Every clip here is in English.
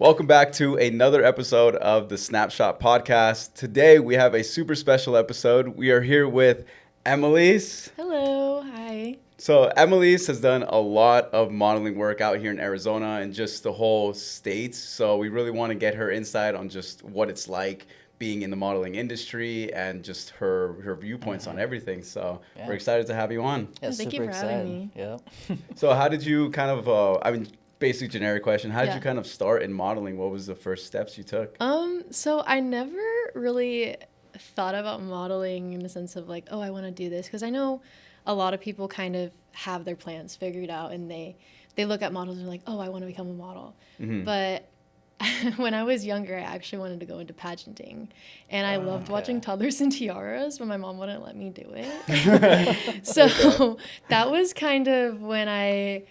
Welcome back to another episode of the SnapShot podcast. Today we have a super special episode. We are here with Emmalise. Hello, hi. So Emmalise has done a lot of modeling work out here in Arizona and just the whole states. So we really want to get her insight on just what it's like being in the modeling industry and just her viewpoints on everything. So we're excited to have you on. Yeah, thank you for having me. Yep. So how did you kind of, basic generic question, how did you kind of start in modeling? What was the first steps you took? So I never really thought about modeling in the sense of like, oh, I want to do this. Because I know a lot of people kind of have their plans figured out and they look at models and are like, oh, I want to become a model. Mm-hmm. But when I was younger, I actually wanted to go into pageanting. And I loved watching toddlers in tiaras, but my mom wouldn't let me do it. So that was kind of when I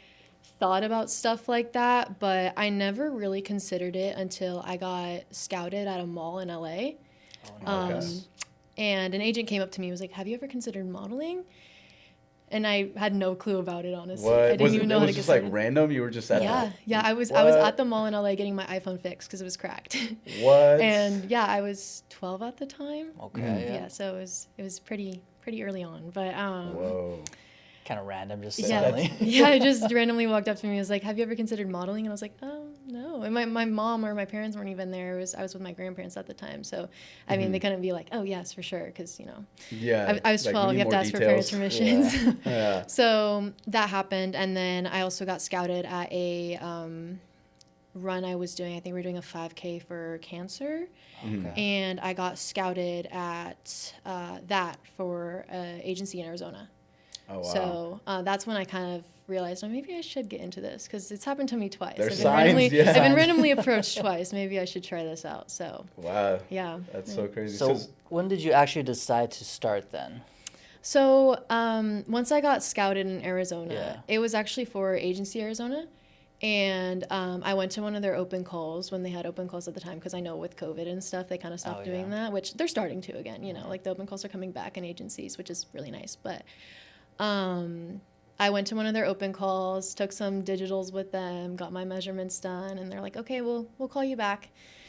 thought about stuff like that, but I never really considered it until I got scouted at a mall in LA. Oh, nice. And an agent came up to me and was like, have you ever considered modeling? And I had no clue about it, honestly. What? I didn't even know how to get started. It was just like random? You were just at I was at the mall in LA getting my iPhone fixed because it was cracked. What? And yeah, I was 12 at the time. Okay. Yeah, so it was pretty early on, but whoa. Kind of random, just suddenly. Yeah, I just randomly walked up to me and was like, have you ever considered modeling? And I was like, oh, no. And my mom or my parents weren't even there. I was with my grandparents at the time. So, I mean, they couldn't be like, oh, yes, for sure. Because, I was 12. You have to ask for parents' permissions. Yeah. So that happened. And then I also got scouted at a run I was doing. I think we were doing a 5K for cancer. Okay. And I got scouted at that for an agency in Arizona. Oh, wow. So that's when I kind of realized, maybe I should get into this because it's happened to me twice. There's signs, I've been randomly approached twice. Maybe I should try this out. So wow, yeah, that's so crazy. So when did you actually decide to start then? So once I got scouted in Arizona, it was actually for Agency Arizona. And I went to one of their open calls when they had open calls at the time because I know with COVID and stuff, they kind of stopped doing that, which they're starting to again. Like the open calls are coming back in agencies, which is really nice. But I went to one of their open calls, took some digitals with them, got my measurements done, and they're like, okay, we'll call you back.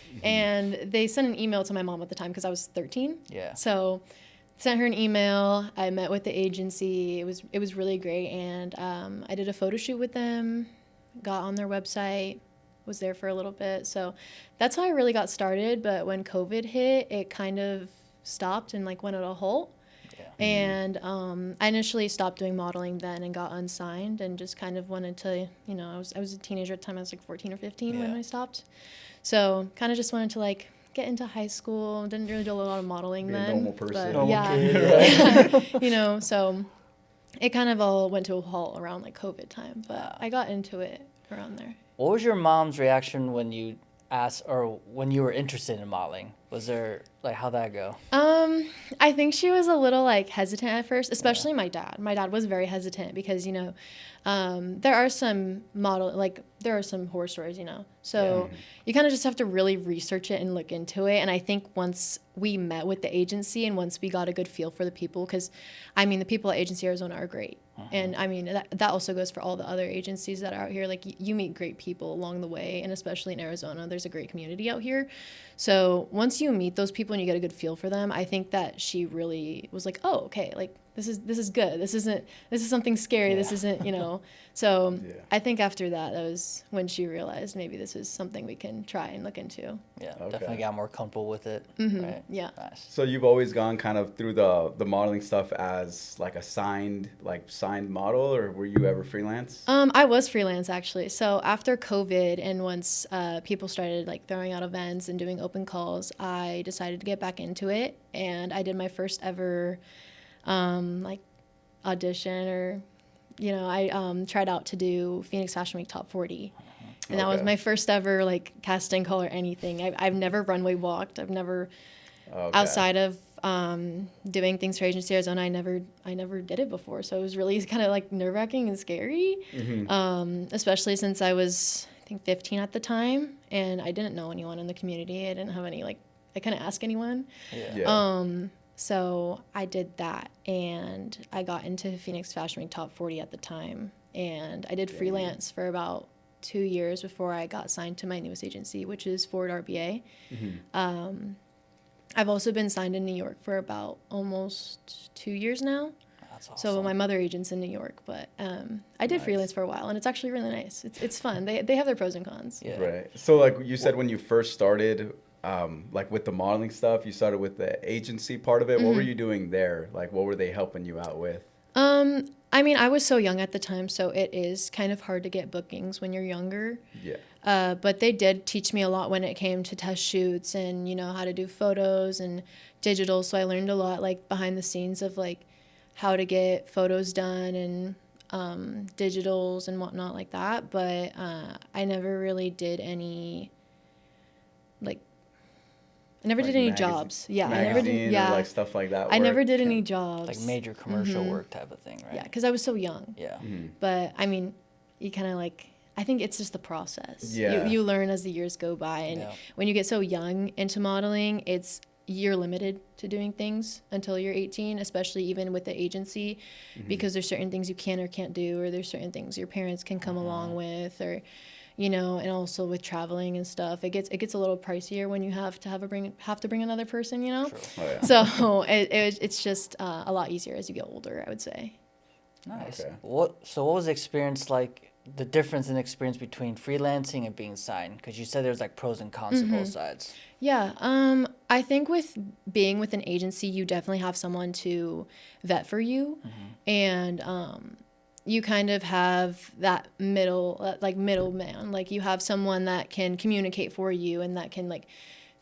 Mm-hmm. And they sent an email to my mom at the time because I was 13. Yeah. So sent her an email. I met with the agency. It was really great. And I did a photo shoot with them, got on their website, was there for a little bit. So that's how I really got started. But when COVID hit, it kind of stopped and went at a halt. And I initially stopped doing modeling then and got unsigned and just kind of wanted to, I was a teenager at the time. I was 14 or 15 when I stopped. So kind of just wanted to get into high school. Didn't really do a lot of modeling then. A normal person. But, normal kid, right? So it kind of all went to a halt around COVID time. But I got into it around there. What was your mom's reaction when you asked or when you were interested in modeling? Was there how'd that go? I think she was a little hesitant at first, especially my dad. My dad was very hesitant because there are some there are some horror stories, so you kind of just have to really research it and look into it. And I think once we met with the agency and once we got a good feel for the people, because the people at Agency Arizona are great. And that also goes for all the other agencies that are out here. You meet great people along the way, and especially in Arizona, there's a great community out here. So once you meet those people and you get a good feel for them, I think that she really was like, oh, okay, this is good. This is something scary. Yeah. This isn't, So I think after that was when she realized maybe this is something we can try and look into. Yeah, definitely got more comfortable with it. Mm-hmm. Right? Yeah. Nice. So you've always gone kind of through the modeling stuff as a signed model, or were you ever freelance? I was freelance actually. So after COVID and once people started throwing out events and doing open calls, I decided to get back into it, and I did my first ever audition, or I tried out to do Phoenix Fashion Week Top 40, and that was my first ever casting call or anything. I've never runway walked. I've never outside of doing things for Agency Arizona. I never did it before, so it was really kind of nerve-wracking and scary, especially since I was I think 15 at the time, and I didn't know anyone in the community. I didn't have any I couldn't ask anyone. So I did that, and I got into Phoenix Fashion Week Top 40 at the time, and I did freelance for about 2 years before I got signed to my newest agency, which is Ford RBA. I've also been signed in New York for about almost 2 years now. That's awesome. So my mother agent's in New York, but I did freelance for a while, and it's actually really nice. It's fun. They have their pros and cons. Yeah. Right. So like you said, when you first started, like with the modeling stuff, you started with the agency part of it. What were you doing there? Like, what were they helping you out with? I mean, I was so young at the time, so it is kind of hard to get bookings when you're younger. Yeah. But they did teach me a lot when it came to test shoots and, you know, how to do photos and digital. So I learned a lot, like, behind the scenes of, like, how to get photos done and digitals and whatnot like that. But I never really did any, like, I never did any jobs. Yeah, I never did. Yeah, or like stuff like that. I never did any jobs. Like major commercial work type of thing, right? Yeah, because I was so young. Yeah. But I mean, you kind of like. I think it's just the process. Yeah. You learn as the years go by, and when you get so young into modeling, you're limited to doing things until you're 18, especially even with the agency, because there's certain things you can or can't do, or there's certain things your parents can come along with, or. You know, and also with traveling and stuff, it gets a little pricier when you have to bring another person. You know, True. Oh, yeah. so it's just a lot easier as you get older, I would say. Nice. Okay. What was the experience like? The difference in experience between freelancing and being signed? Because you said there's like pros and cons to both sides. Yeah, I think with being with an agency, you definitely have someone to vet for you, and you kind of have that middleman. Like you have someone that can communicate for you and that can like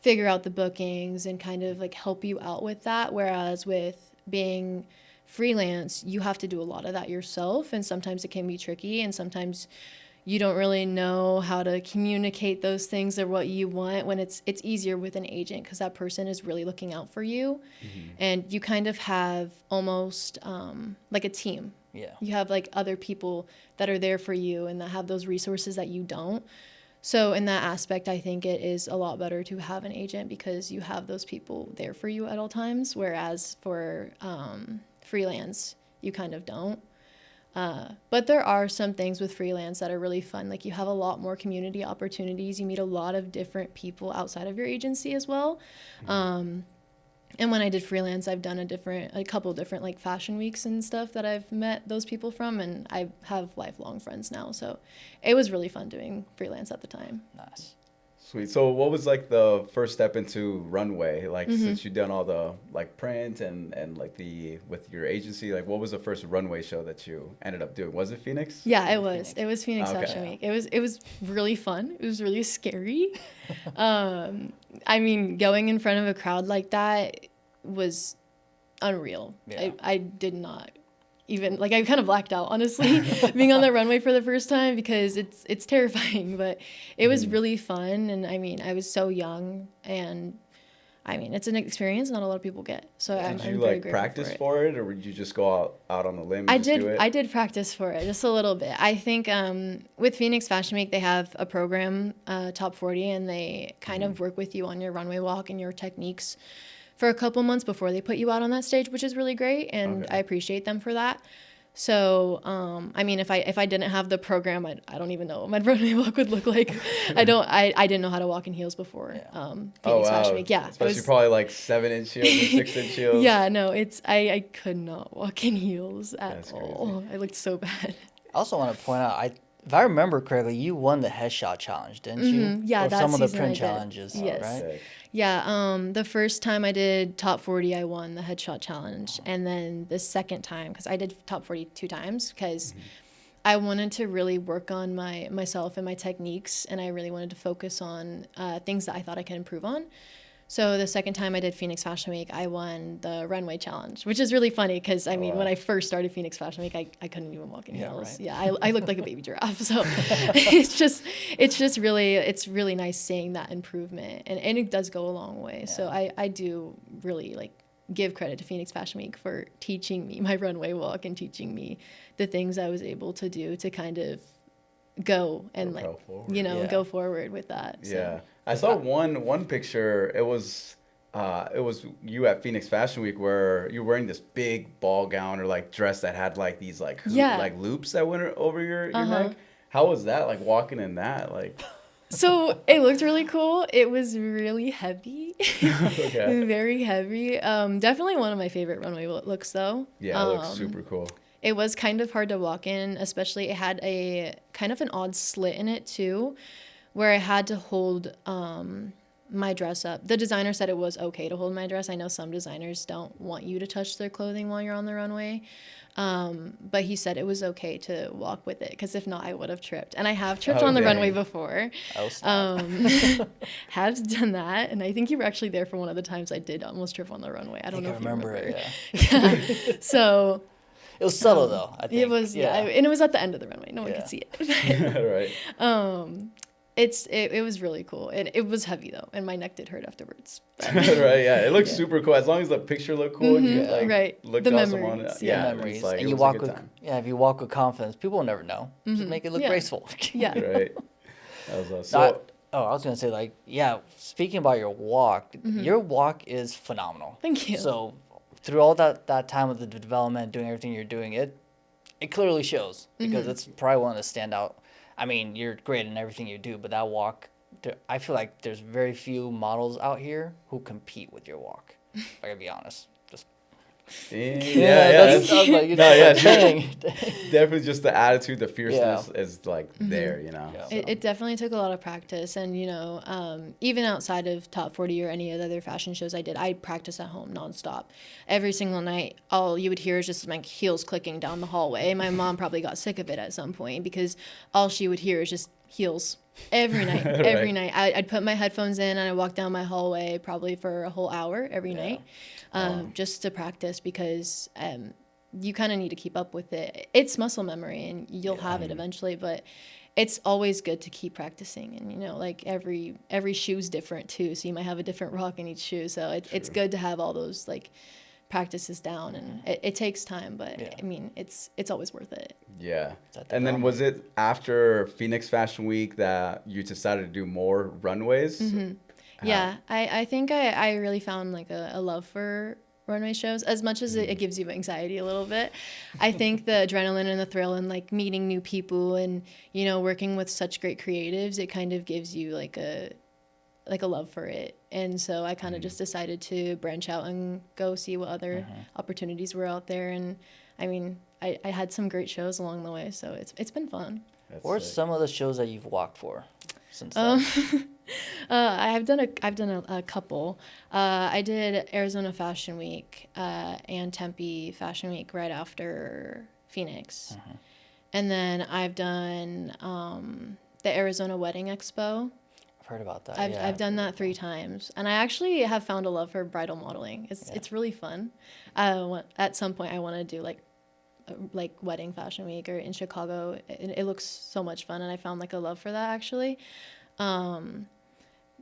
figure out the bookings and kind of like help you out with that. Whereas with being freelance, you have to do a lot of that yourself, and sometimes it can be tricky, and sometimes you don't really know how to communicate those things or what you want, when it's easier with an agent because that person is really looking out for you, and you kind of have almost like a team. Yeah. You have like other people that are there for you and that have those resources that you don't. So in that aspect, I think it is a lot better to have an agent because you have those people there for you at all times. Whereas for freelance, you kind of don't. But there are some things with freelance that are really fun. Like you have a lot more community opportunities. You meet a lot of different people outside of your agency as well. And when I did freelance, I've done a couple different like fashion weeks and stuff that I've met those people from, and I have lifelong friends now. So it was really fun doing freelance at the time. Nice. Sweet. So what was like the first step into runway? Like since you've done all the like print and like with your agency, like what was the first runway show that you ended up doing? Was it Phoenix? Yeah, it was. It was Phoenix Okay. Fashion Week. It was really fun. It was really scary. I mean, going in front of a crowd like that was unreal. Yeah. I did not even like I kind of blacked out, honestly, being on the runway for the first time because it's terrifying, but it was really fun. And I mean, I was so young, and I mean, it's an experience not a lot of people get. So I'm Did you very like grateful practice for it, or would you just go out on the limb? And I just do it? I did practice for it just a little bit. I think with Phoenix Fashion Week, they have a program, Top 40, and they kind of work with you on your runway walk and your techniques for a couple months before they put you out on that stage, which is really great, and I appreciate them for that. So, I mean, if I didn't have the program, I don't even know what my runway walk would look like. I didn't know how to walk in heels before Phoenix Fashion Week. Yeah, especially probably like 7-inch heels or 6-inch heels. Yeah, no, I could not walk in heels at all. Crazy. I looked so bad. I also want to point out, if I remember correctly, you won the headshot challenge, didn't you? Yeah, or that some of the season print I did. challenges, Yes. right? Sick. Yeah, the first time I did Top 40, I won the headshot challenge. And then the second time, because I did Top 40 2 times, because I wanted to really work on myself and my techniques, and I really wanted to focus on things that I thought I could improve on. So the second time I did Phoenix Fashion Week, I won the runway challenge, which is really funny because, I mean, when I first started Phoenix Fashion Week, I couldn't even walk in heels. Right. Yeah, I looked like a baby giraffe. So it's really nice seeing that improvement. And it does go a long way. Yeah. So I do really, like, give credit to Phoenix Fashion Week for teaching me my runway walk and teaching me the things I was able to do to kind of go and, like, forward. go forward with that. So. Yeah, I saw one picture. It was you at Phoenix Fashion Week where you're wearing this big ball gown or like dress that had like these like like loops that went over your neck. How was that, like, walking in that? Like, So it looked really cool. It was really heavy, okay. very heavy. Definitely one of my favorite runway looks though. Yeah, it looks super cool. It was kind of hard to walk in, especially it had a kind of an odd slit in it too, where I had to hold my dress up. The designer said it was okay to hold my dress. I know some designers don't want you to touch their clothing while you're on the runway. But he said it was okay to walk with it because if not, I would have tripped. And I have tripped on the runway before. Oh, snap. Have done that. And I think you were actually there for one of the times I did almost trip on the runway. I don't know if you remember it, yeah. So it was subtle though, I think. it was, yeah. And it was at the end of the runway. No one could see it. Right. It was really cool. And it was heavy though. And my neck did hurt afterwards. Right, yeah. It looks super cool. As long as the picture looked cool and you like looked the awesome memories, on it. yeah. Memories. Like, and you walk with if you walk with confidence, people will never know. Just make it look graceful. Yeah. Right. That was awesome. I was gonna say, like, yeah, speaking about your walk, your walk is phenomenal. Thank you. So through all that time with the development, doing everything you're doing, it clearly shows because it's probably one of the standout. I mean, you're great in everything you do, but that walk, I feel like there's very few models out here who compete with your walk. If I gotta be honest. Just yeah. I was like, you No, know, yeah, dang. definitely just the attitude, the fierceness is like there, you know. Yeah. So. It definitely took a lot of practice. And, you know, even outside of Top 40 or any of the other fashion shows I did, I practiced at home nonstop. Every single night, all you would hear is just my heels clicking down the hallway. My mom probably got sick of it at some point because all she would hear is just heels. Every night, every night. I'd put my headphones in and I'd walk down my hallway probably for a whole hour every night just to practice because you kind of need to keep up with it. It's muscle memory and you'll have it eventually, but it's always good to keep practicing. And, you know, like every shoe's different too. So you might have a different rock in each shoe. So it's good to have all those like practices down and it takes time, but I mean, it's always worth it. Yeah. And then was it after Phoenix Fashion Week that you decided to do more runways? Yeah, I think I really found like a love for runway shows as much as it gives you anxiety a little bit. I think the adrenaline and the thrill and like meeting new people and, you know, working with such great creatives, it kind of gives you like a love for it. And so I kind of just decided to branch out and go see what other opportunities were out there. And I mean, I had some great shows along the way, so it's been fun. What are some of the shows that you've walked for since then? I've done a couple. I did Arizona Fashion Week and Tempe Fashion Week right after Phoenix. And then I've done the Arizona Wedding Expo. I've heard about that. I've done that 3 times, and I actually have found a love for bridal modeling. It's really fun. At some point, I want to do like Wedding Fashion Week or in Chicago. It looks so much fun, and I found like a love for that actually.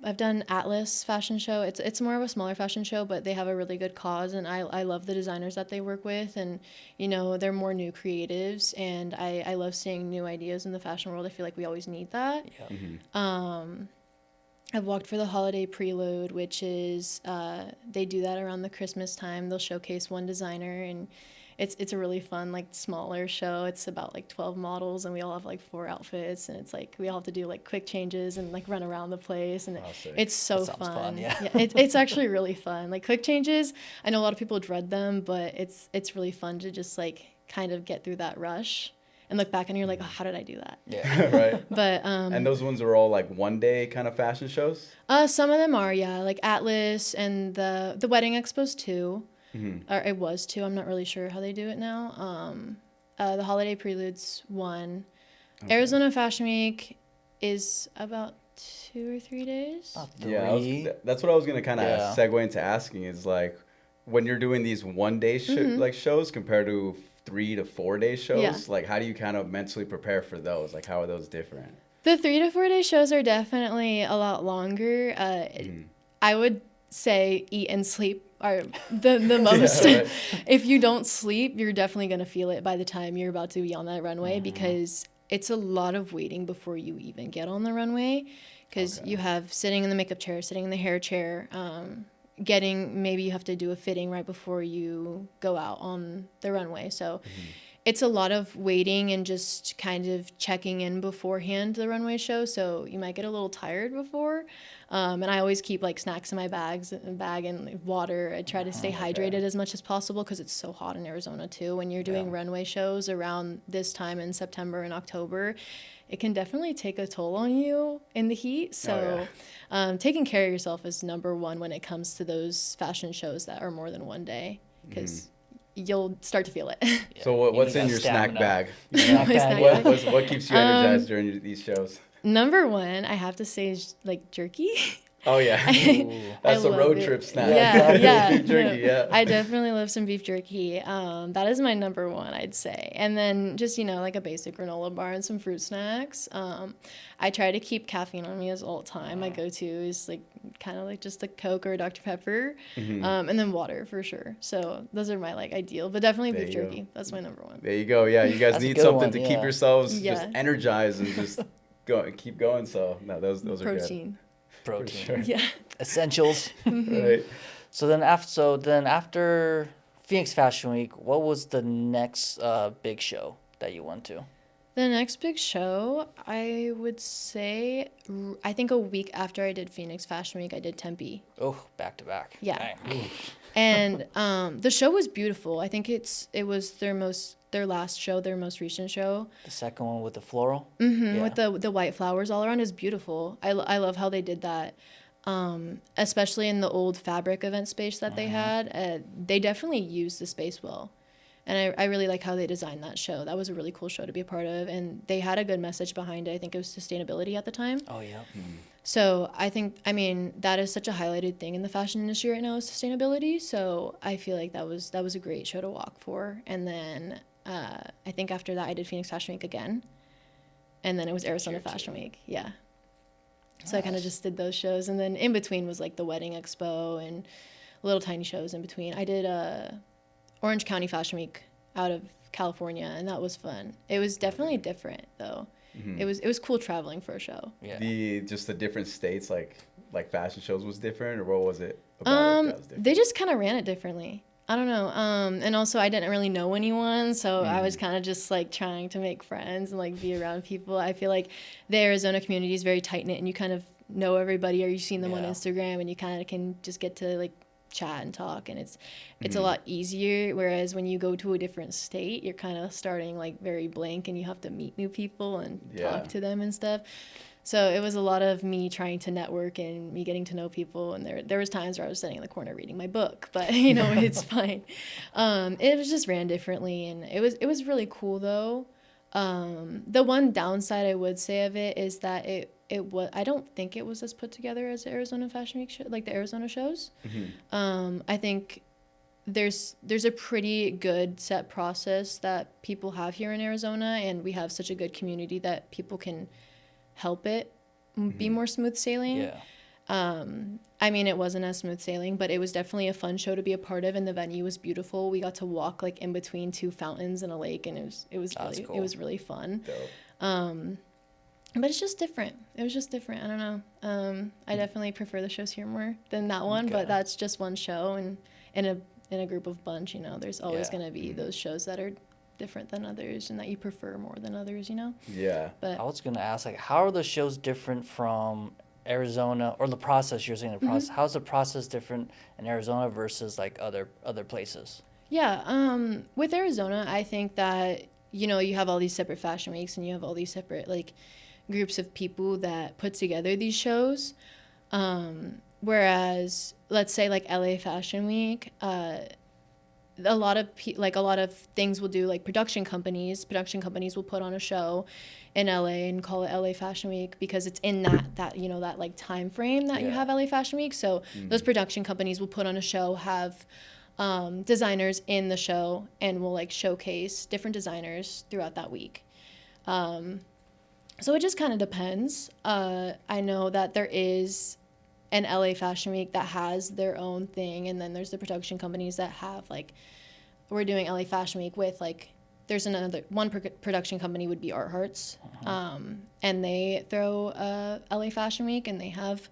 I've done Atlas Fashion Show. It's more of a smaller fashion show, but they have a really good cause, and I love the designers that they work with, and you know they're more new creatives, and I love seeing new ideas in the fashion world. I feel like we always need that. I've walked for the Holiday Prelude, which is they do that around the Christmas time. They'll showcase one designer, and it's a really fun, like, smaller show. It's about, like, 12 models, and we all have, like, 4 outfits, and it's, like, we all have to do, like, quick changes and, like, run around the place, and it's so fun. Yeah, it's actually really fun. Like, quick changes, I know a lot of people dread them, but it's really fun to just, like, kind of get through that rush and look back and you're like, oh, how did I do that? Yeah, right. But and those ones are all, like, one-day kind of fashion shows? Some of them are, yeah, like Atlas and the Wedding Expos, too. Or it was 2. I'm not really sure how they do it now. The Holiday Prelude's 1. Okay. Arizona Fashion Week is about 2 or 3 days. Yeah, that's what I was gonna kind of segue into asking is like when you're doing these one-day like shows compared to 3 to 4 day shows. Like how do you kind of mentally prepare for those? Like how are those different? The 3 to 4 day shows are definitely a lot longer. I would say eat and sleep are the most. If you don't sleep, you're definitely going to feel it by the time you're about to be on that runway because it's a lot of waiting before you even get on the runway because you have sitting in the makeup chair, sitting in the hair chair, maybe you have to do a fitting right before you go out on the runway. So it's a lot of waiting and just kind of checking in beforehand the runway show. So you might get a little tired before. And I always keep like snacks in my bag and like, water. I try to stay hydrated as much as possible because it's so hot in Arizona too. When you're doing runway shows around this time in September and October, it can definitely take a toll on you in the heat. So taking care of yourself is number one when it comes to those fashion shows that are more than one day, because you'll start to feel it. So what's in your snack bag? What keeps you energized during these shows? Number one, I have to say, is like jerky. Oh yeah, that's a road trip snack. Yeah. Beef jerky, I definitely love some beef jerky. That is my number one, I'd say. And then just, like a basic granola bar and some fruit snacks. I try to keep caffeine on me as all the time. My go-to is like kind of like just a Coke or a Dr. Pepper, and then water for sure. So those are my like ideal, but definitely beef jerky. That's my number one. There you go. Yeah, you guys need something to keep yourselves just energized and just keep going. So no, those are good. Protein. Sure. Yeah. Essentials. Right. So then after Phoenix Fashion Week, what was the next big show that you went to? The next big show, I would say, I think a week after I did Phoenix Fashion Week, I did Tempe. Oh, back to back. Yeah. And the show was beautiful. I think it was their last show, their most recent show. The second one with the floral? With the white flowers all around is beautiful. I love how they did that, especially in the old fabric event space that they had. They definitely used the space well. And I really like how they designed that show. That was a really cool show to be a part of. And they had a good message behind it. I think it was sustainability at the time. Oh, yeah. So I mean, that is such a highlighted thing in the fashion industry right now is sustainability. So I feel like that was a great show to walk for. And then I think after that I did Phoenix Fashion Week again. And then it was Arizona Fashion Week. Yeah. So I kind of just did those shows. And then in between was like the Wedding Expo and little tiny shows in between. I did Orange County Fashion Week out of California, and that was fun. It was definitely different though. It was cool traveling for a show. Yeah. Just the different states, like fashion shows was different, or what was it about it that was different? They just kind of ran it differently. I don't know. And also I didn't really know anyone, so I was kind of just like trying to make friends and like be around people. I feel like the Arizona community is very tight knit, and you kind of know everybody, or you've seen them on Instagram, and you kind of can just get to like chat and talk, and it's a lot easier, whereas when you go to a different state, you're kind of starting like very blank, and you have to meet new people and talk to them and stuff. So it was a lot of me trying to network and me getting to know people, and there was times where I was sitting in the corner reading my book, but it's fine. It was just ran differently, and it was really cool though. The one downside I would say of it is that I don't think it was as put together as the Arizona Fashion Week show, like the Arizona shows. I think there's a pretty good set process that people have here in Arizona, and we have such a good community that people can help it be more smooth sailing. I mean, it wasn't as smooth sailing, but it was definitely a fun show to be a part of, and the venue was beautiful. We got to walk like in between two fountains and a lake, and it was really fun. But it's just different. It was just different. I don't know. I definitely prefer the shows here more than that one, but that's just one show, and in a group of bunch, there's always going to be those shows that are different than others and that you prefer more than others, Yeah. But I was going to ask, like, how are the shows different from Arizona, or the process you're saying, the process, how's the process different in Arizona versus like other places? Yeah, with Arizona, I think that, you have all these separate fashion weeks, and you have all these separate like groups of people that put together these shows. Whereas let's say like LA Fashion Week, a lot of things will do, like production companies will put on a show in LA and call it LA Fashion Week because it's in that that like time frame that you have LA Fashion Week. So those production companies will put on a show, have designers in the show, and will like showcase different designers throughout that week. So it just kind of depends. I know that there is an LA Fashion Week that has their own thing, and then there's the production companies that have like, we're doing LA Fashion Week with like, there's one production company would be Art Hearts, and they throw LA Fashion Week, and they have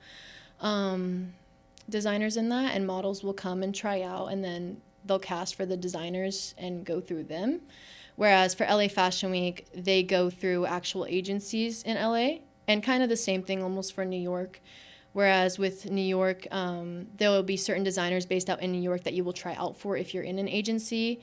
designers in that, and models will come and try out, and then they'll cast for the designers and go through them. Whereas for LA Fashion Week, they go through actual agencies in LA, and kind of the same thing almost for New York. Whereas with New York, there will be certain designers based out in New York that you will try out for if you're in an agency.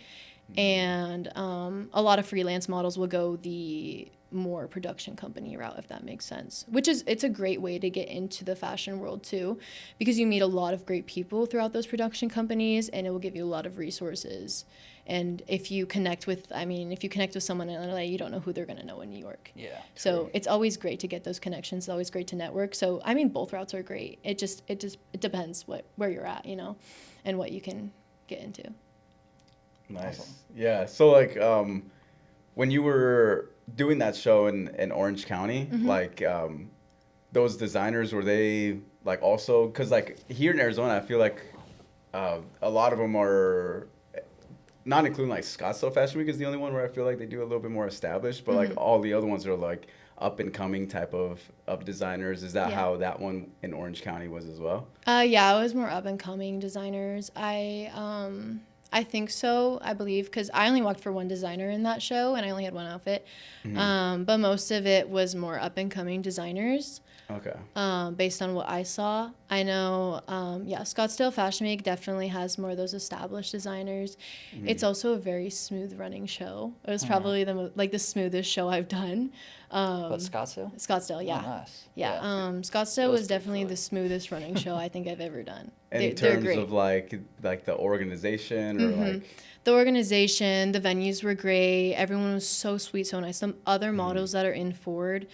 And a lot of freelance models will go the more production company route, if that makes sense. It's a great way to get into the fashion world too, because you meet a lot of great people throughout those production companies, and it will give you a lot of resources. And if you connect with someone in LA, you don't know who they're going to know in New York. Yeah. So it's always great to get those connections. It's always great to network. So, I mean, both routes are great. It depends where you're at, and what you can get into. Nice. Awesome. Yeah. So like, when you were doing that show in Orange County, like, those designers, were they like also, cause like here in Arizona, I feel like, a lot of them are, not including like Scottsdale Fashion Week is the only one where I feel like they do a little bit more established, but like all the other ones are like up and coming type of designers. Is that how that one in Orange County was as well? Yeah, it was more up and coming designers. I think so, I believe, because I only walked for one designer in that show, and I only had one outfit. But most of it was more up and coming designers. Okay. Based on what I saw. I know, Scottsdale Fashion Week definitely has more of those established designers. It's also a very smooth running show. It was probably the smoothest show I've done. But Scottsdale? Scottsdale, yeah. Oh, nice. Yeah. Scottsdale was definitely the smoothest running show I think I've ever done. In terms of like the organization or like the organization, the venues were great. Everyone was so sweet, so nice. Some other models that are in Ford,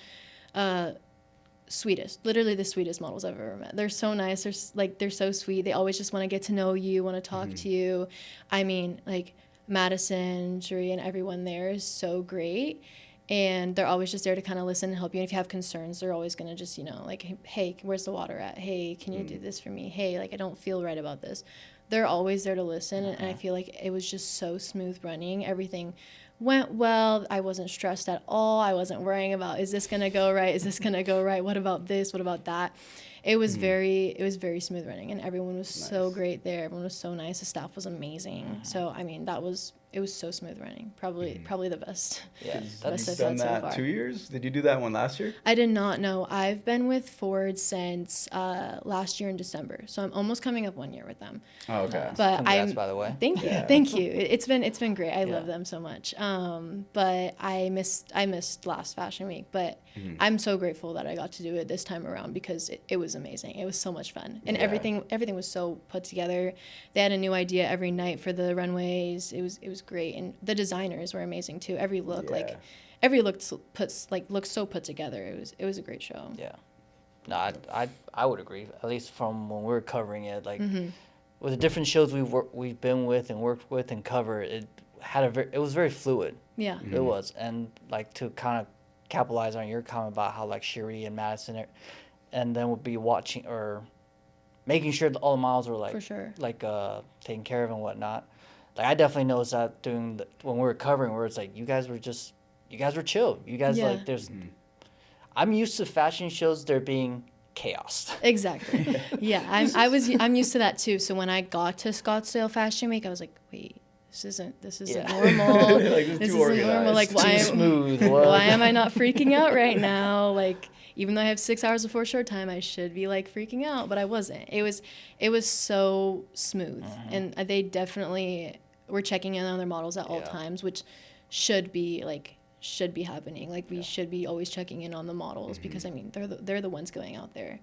literally the sweetest models I've ever met. They're so nice. They're so sweet. They always just want to get to know you, want to talk to you. I mean, like Madison, Jury, and everyone there is so great. And they're always just there to kind of listen and help you. And if you have concerns, they're always going to just, like, hey, where's the water at? Hey, can you do this for me? Hey, like, I don't feel right about this. They're always there to listen. And I feel like it was just so smooth running. Everything went well. I wasn't stressed at all. I wasn't worrying about, is this going to go right? Is this going to go right? What about this? What about that? It was very smooth running, and everyone was so great there. Everyone was so nice. The staff was amazing. So, I mean, it was so smooth running. Probably the best. Yeah. Best You've I've done had so that far. 2 years? Did you do that one last year? I did not know. I've been with Ford since last year in December, so I'm almost coming up 1 year with them. Oh, okay. But Congrats, by the way. Thank you, thank you. It's been great. I love them so much. But I missed last Fashion Week, but I'm so grateful that I got to do it this time around because it was amazing. It was so much fun, and everything was so put together. They had a new idea every night for the runways. It was great, and the designers were amazing too. Every look looks so put together. It was a great show. Yeah. No, I would agree. At least from when we were covering it, like with the different shows we've been with and worked with and covered, it was very fluid. Yeah. It was, and like to kind of capitalize on your comment about how like Cherie and Madison, and then would be watching or making sure that all the models were like For sure. like taken care of and whatnot. Like I definitely noticed that when we were covering, where it's like you guys were chill. You guys like there's. I'm used to fashion shows there being chaos. Exactly. Yeah, I'm used to that too. So when I got to Scottsdale Fashion Week, I was like, wait, this isn't normal. Like, this too isn't normal. Like Too smooth. why am I not freaking out right now? Like even though I have 6 hours before short time, I should be like freaking out, but I wasn't. It was so smooth, and they definitely were checking in on their models at all times, which should be happening. Like we should be always checking in on the models because I mean they're the ones going out there,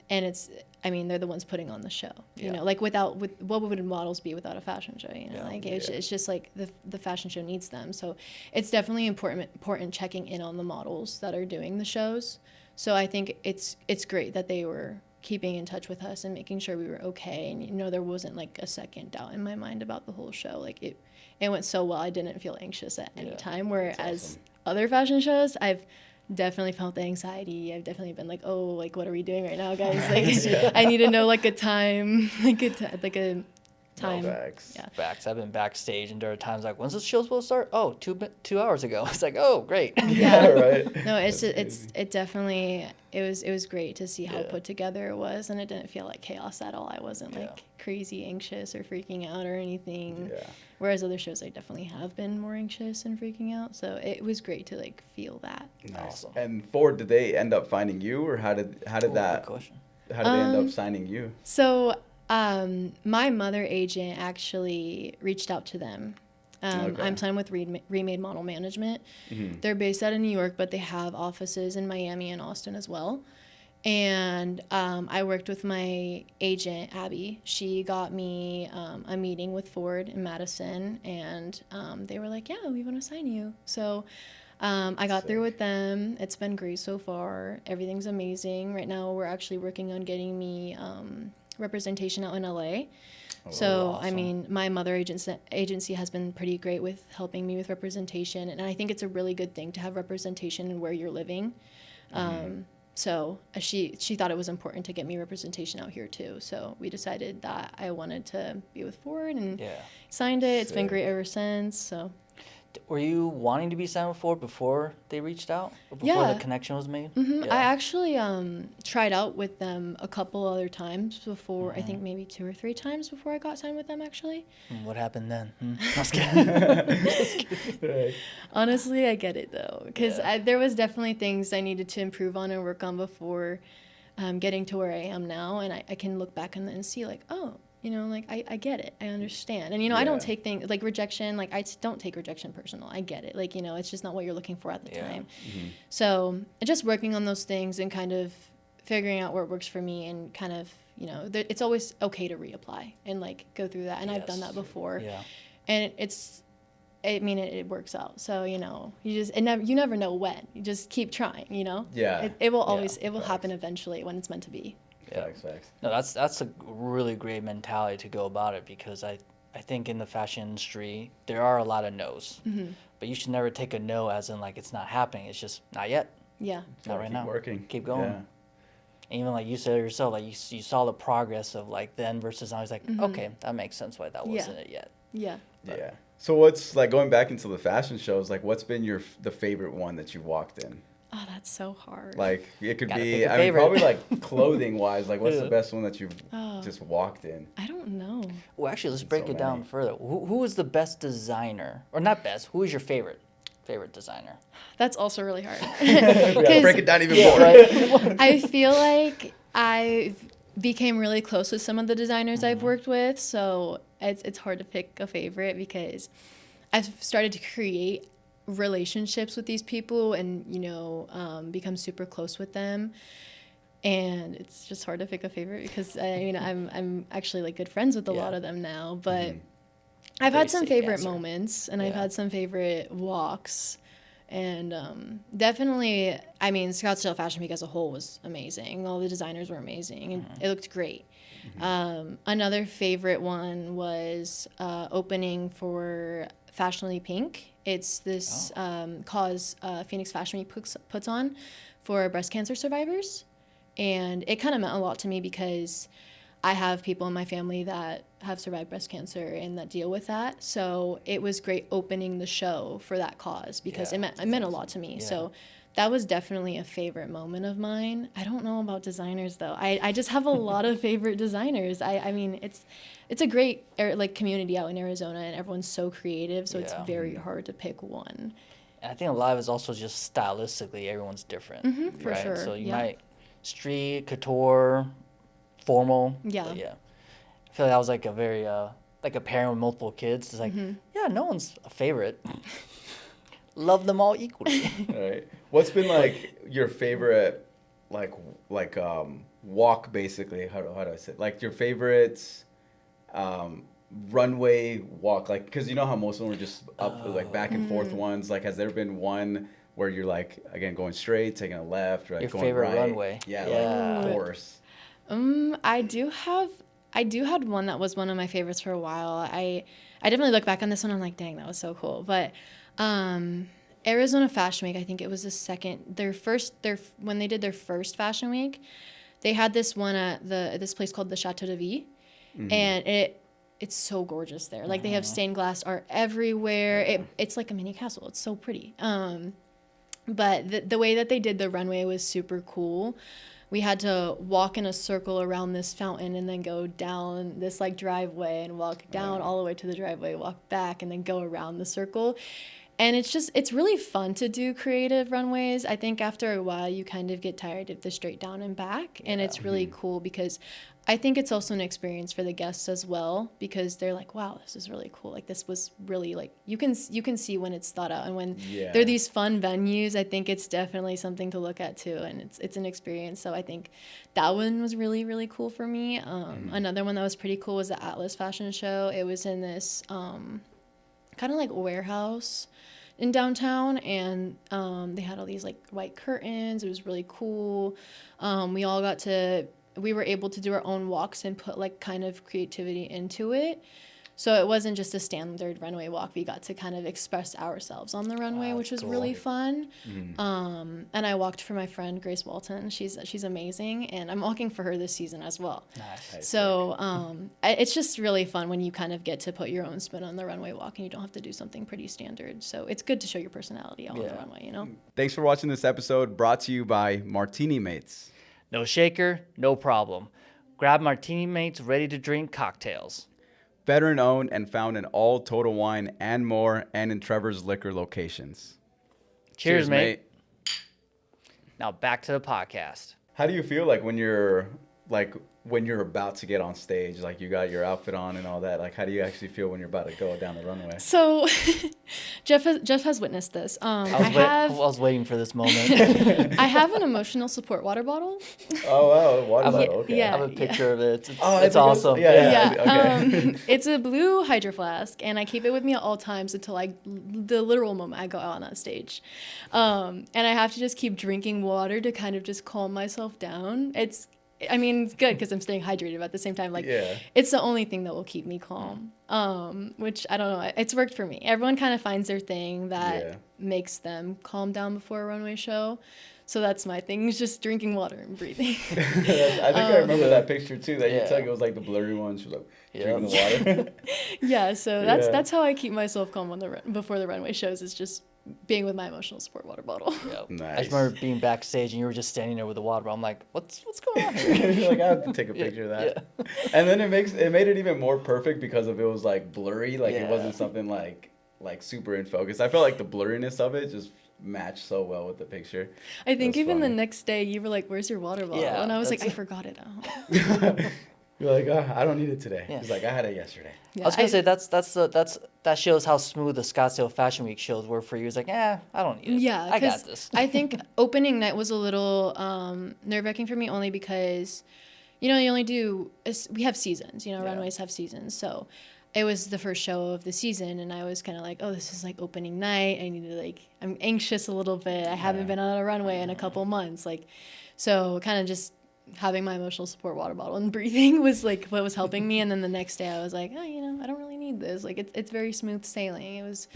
and they're the ones putting on the show. You know, like what would models be without a fashion show? You know, it's just like the fashion show needs them. So it's definitely important checking in on the models that are doing the shows. So I think it's great that they were keeping in touch with us and making sure we were okay, and there wasn't like a second doubt in my mind about the whole show. Like it went so well, I didn't feel anxious at any time. Whereas other fashion shows, I've definitely felt the anxiety. I've definitely been like, oh, like what are we doing right now, guys? Like I need to know like a time, like a time. Facts. Yeah. Facts. I've been backstage, and there are times like, when's the show supposed to start? Oh, 2 hours ago. It's like, oh, great. Yeah, right. no, That's crazy. it definitely it was great to see how Yeah. put together it was, and it didn't feel like chaos at all. I wasn't Yeah. like crazy anxious or freaking out or anything. Yeah. Whereas other shows, I definitely have been more anxious and freaking out. So it was great to like feel that. Nice. Awesome. And Ford, did they end up finding you, or how did Ooh, good that? question. How did they end up signing you? So my mother agent actually reached out to them. Okay. I'm signed with Remade Model Management. Mhm. They're based out of New York, but they have offices in Miami and Austin as well. And I worked with my agent, Abby. She got me a meeting with Ford in Madison, and they were like, yeah, we want to sign you. So I got through with them. It's been great so far. Everything's amazing. Right now, we're actually working on getting me representation out in LA. So, awesome. I mean, my mother agency has been pretty great with helping me with representation. And I think it's a really good thing to have representation in where you're living. So she thought it was important to get me representation out here too. So we decided that I wanted to be with Ford and Yeah. signed it. It's been Sick. great ever since. So Were you wanting to be signed with Ford before they reached out? Or before Yeah. the connection was made? I actually tried out with them a couple other times before. I think maybe 2 or 3 times before I got signed with them actually. What happened then? I was kidding. Right. Honestly, I get it though, because Yeah. there was definitely things I needed to improve on and work on before getting to where I am now, and I can look back and see like, oh, you know, like I get it, I understand, and I don't Yeah. take things like rejection, like don't take rejection personal. I get it, like it's just not what you're looking for at the Yeah. time. So just working on those things and kind of figuring out what works for me, and kind of it's always okay to reapply and like go through that, and I've done Yes. that before, Yeah. and it works out. So, you never know when. You just keep trying, Yeah. It will always, Yeah. it will happen eventually when it's meant to be. Yeah. Facts. No, that's a really great mentality to go about it, because I think in the fashion industry there are a lot of no's, but you should never take a no as in like it's not happening. It's just not yet, Yeah. not right Keep now. working. Keep going. Yeah. And even like you said yourself, like you saw the progress of like then versus now. It's like okay, that makes sense why that Yeah. wasn't it yet. Yeah. Yeah. So what's like going back into the fashion shows? Like, what's been the favorite one that you walked in? Oh, that's so hard. Like, it could Gotta be. pick a I mean, favorite. probably like clothing wise. Like, what's the Yeah. best one that you've Oh. just walked in? I don't know. Well, actually, let's break so it down many. further. Who is the best designer, or not best? Who is your favorite designer? That's also really hard. Yeah, 'Cause break it down even Yeah, more. right. I feel like I became really close with some of the designers I've worked with, so it's hard to pick a favorite because I've started to create relationships with these people and become super close with them, and it's just hard to pick a favorite because I'm actually like good friends with a lot Yeah. of them now, but Mhm. I've Very had some safe favorite answer. moments, and I've Yeah. had some favorite walks. And definitely, I mean, Scottsdale Fashion Week as a whole was amazing. All the designers were amazing, and it looked great. Another favorite one was opening for Fashionably Pink. It's this cause Phoenix Fashion Week puts on for breast cancer survivors. And it kind of meant a lot to me because I have people in my family that have survived breast cancer and that deal with that. So it was great opening the show for that cause because Yeah, it meant a lot to me. Yeah. So that was definitely a favorite moment of mine. I don't know about designers though. I just have a lot of favorite designers. I mean, it's a great community out in Arizona, and everyone's so creative. So it's Yeah. very hard to pick one. And I think a lot of it's also just stylistically, everyone's different. for right? sure, So you yeah. might street, couture, formal. Yeah. But yeah. I feel like that was like a very like a parent with multiple kids. It's like, yeah, no one's a favorite. Love them all equally. Right. What's been like your favorite, like walk basically? How do I say it? Like your favorite runway walk? Like, because you know how most of them are just up like back and forth ones. Like, has there been one where you're like again going straight, taking a left, or like Your going favorite right? runway. Yeah, Yeah. like course. I do had one that was one of my favorites for a while. I definitely look back on this one. I'm like, dang, that was so cool. But Arizona Fashion Week, I think it was when they did their first Fashion Week, they had this one at this place called the Chateau de Vie, and it's so gorgeous there. Like they have stained glass art everywhere. It's like a mini castle. It's so pretty. But the way that they did the runway was super cool. We had to walk in a circle around this fountain and then go down this like driveway and walk down all the way to the driveway, walk back, and then go around the circle. And it's really fun to do creative runways. I think after a while you kind of get tired of the straight down and back. And it's really cool because I think it's also an experience for the guests as well, because they're like, wow, this is really cool. Like this was really like, you can see when it's thought out, and when there are these fun venues, I think it's definitely something to look at too. And it's an experience. So I think that one was really, really cool for me. Another one that was pretty cool was the Atlas fashion show. It was in this kind of like warehouse in downtown, and they had all these like white curtains. It was really cool. We were able to do our own walks and put like kind of creativity into it. So it wasn't just a standard runway walk. We got to kind of express ourselves on the runway, which was really fun. And I walked for my friend Grace Walton. She's amazing, and I'm walking for her this season as well. Nice. So it's just really fun when you kind of get to put your own spin on the runway walk, and you don't have to do something pretty standard. So it's good to show your personality on the runway, you know? Thanks for watching this episode, brought to you by Martini Mates. No shaker, no problem. Grab Martini Mates ready-to-drink cocktails. Veteran owned and found in all Total Wine and more, and in Trevor's Liquor locations. Cheers, mate. Now back to the podcast. How do you feel like when you're about to get on stage, like you got your outfit on and all that? Like, how do you actually feel when you're about to go down the runway? So Jeff has witnessed this. I was waiting for this moment. I have an emotional support water bottle. Oh, wow. Water bottle. Okay. I have a picture of it. It's it's awesome. Yeah. Okay. It's a blue Hydro Flask, and I keep it with me at all times until the literal moment I go out on that stage. And I have to just keep drinking water to kind of just calm myself down. It's good because I'm staying hydrated, but at the same time, it's the only thing that will keep me calm. Which I don't know. It's worked for me. Everyone kind of finds their thing that makes them calm down before a runway show. So that's my thing, is just drinking water and breathing. I think I remember that picture too that you took. It was like the blurry one. She was like drinking the water. So that's how I keep myself calm before the runway shows, is just being with my emotional support water bottle. Nice. I just remember being backstage and you were just standing there with the water bottle. I'm like, what's going on here? You're like, I have to take a picture of that. And then it made it even more perfect because of it was like blurry. Like it wasn't something like super in focus. I felt like the blurriness of it just matched so well with the picture. I think even the next day you were like, where's your water bottle? And I was like, I forgot it at home. You're like, I don't need it today. He's like, I had it yesterday. I was gonna say that shows how smooth the Scottsdale Fashion Week shows were for you. It's like, I don't need it. Yeah, I got this. I think opening night was a little nerve-wracking for me, only because, you only we have seasons. Runways have seasons, so it was the first show of the season, and I was kind of like, oh, this is like opening night. I need to I'm anxious a little bit. I haven't been on a runway in a couple months, so kind of just having my emotional support water bottle and breathing was like what was helping me. And then the next day I was like, I don't really need this. Like it's very smooth sailing. It was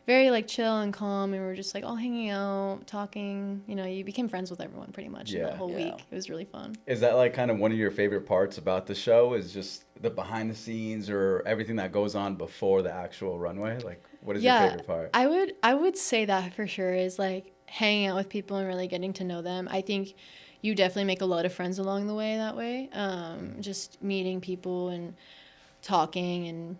very chill and calm, and we were just all hanging out, talking. You became friends with everyone pretty much in that whole week. It was really fun. Is that kind of one of your favorite parts about the show, is just the behind the scenes or everything that goes on before the actual runway? Like, what is your favorite part? I would say that for sure is hanging out with people and really getting to know them. I think you definitely make a lot of friends along the way that way. Just meeting people and talking, and,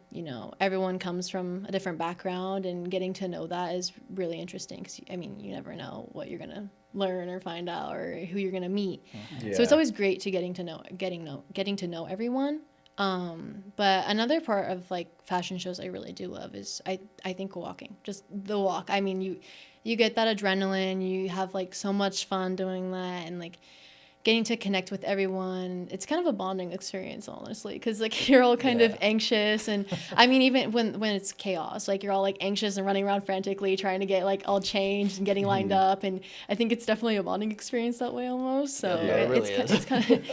everyone comes from a different background, and getting to know that is really interesting because, you never know what you're going to learn or find out or who you're going to meet. So it's always great to getting to know everyone. But another part of fashion shows I really do love is I think walking, just the walk. You get that adrenaline, you have so much fun doing that, and getting to connect with everyone. It's kind of a bonding experience, honestly, because you're all kind of anxious, and even when it's chaos, you're all anxious and running around frantically trying to get all changed and getting lined up, and I think it's definitely a bonding experience that way almost. So it really is. It's kind of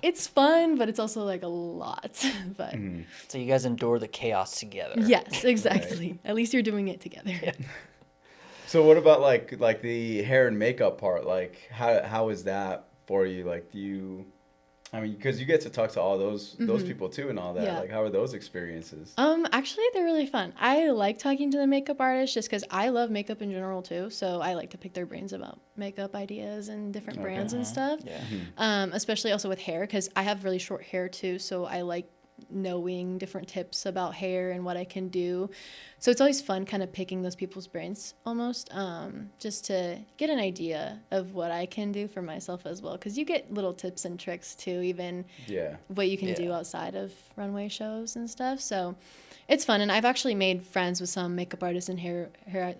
it's fun, but it's also a lot. But so you guys endure the chaos together. Yes, exactly. Right. At least you're doing it together. Yeah. So what about the hair and makeup part? How is that for you? I mean, because you get to talk to all those people too and all that. Yeah. Like, how are those experiences? Actually, they're really fun. I like talking to the makeup artists just because I love makeup in general too. So I like to pick their brains about makeup ideas and different brands and stuff. Yeah. Especially also with hair because I have really short hair too. So I like knowing different tips about hair and what I can do. So it's always fun kind of picking those people's brains almost, just to get an idea of what I can do for myself as well. Because you get little tips and tricks too, even what you can do outside of runway shows and stuff. So it's fun. And I've actually made friends with some makeup artists and hair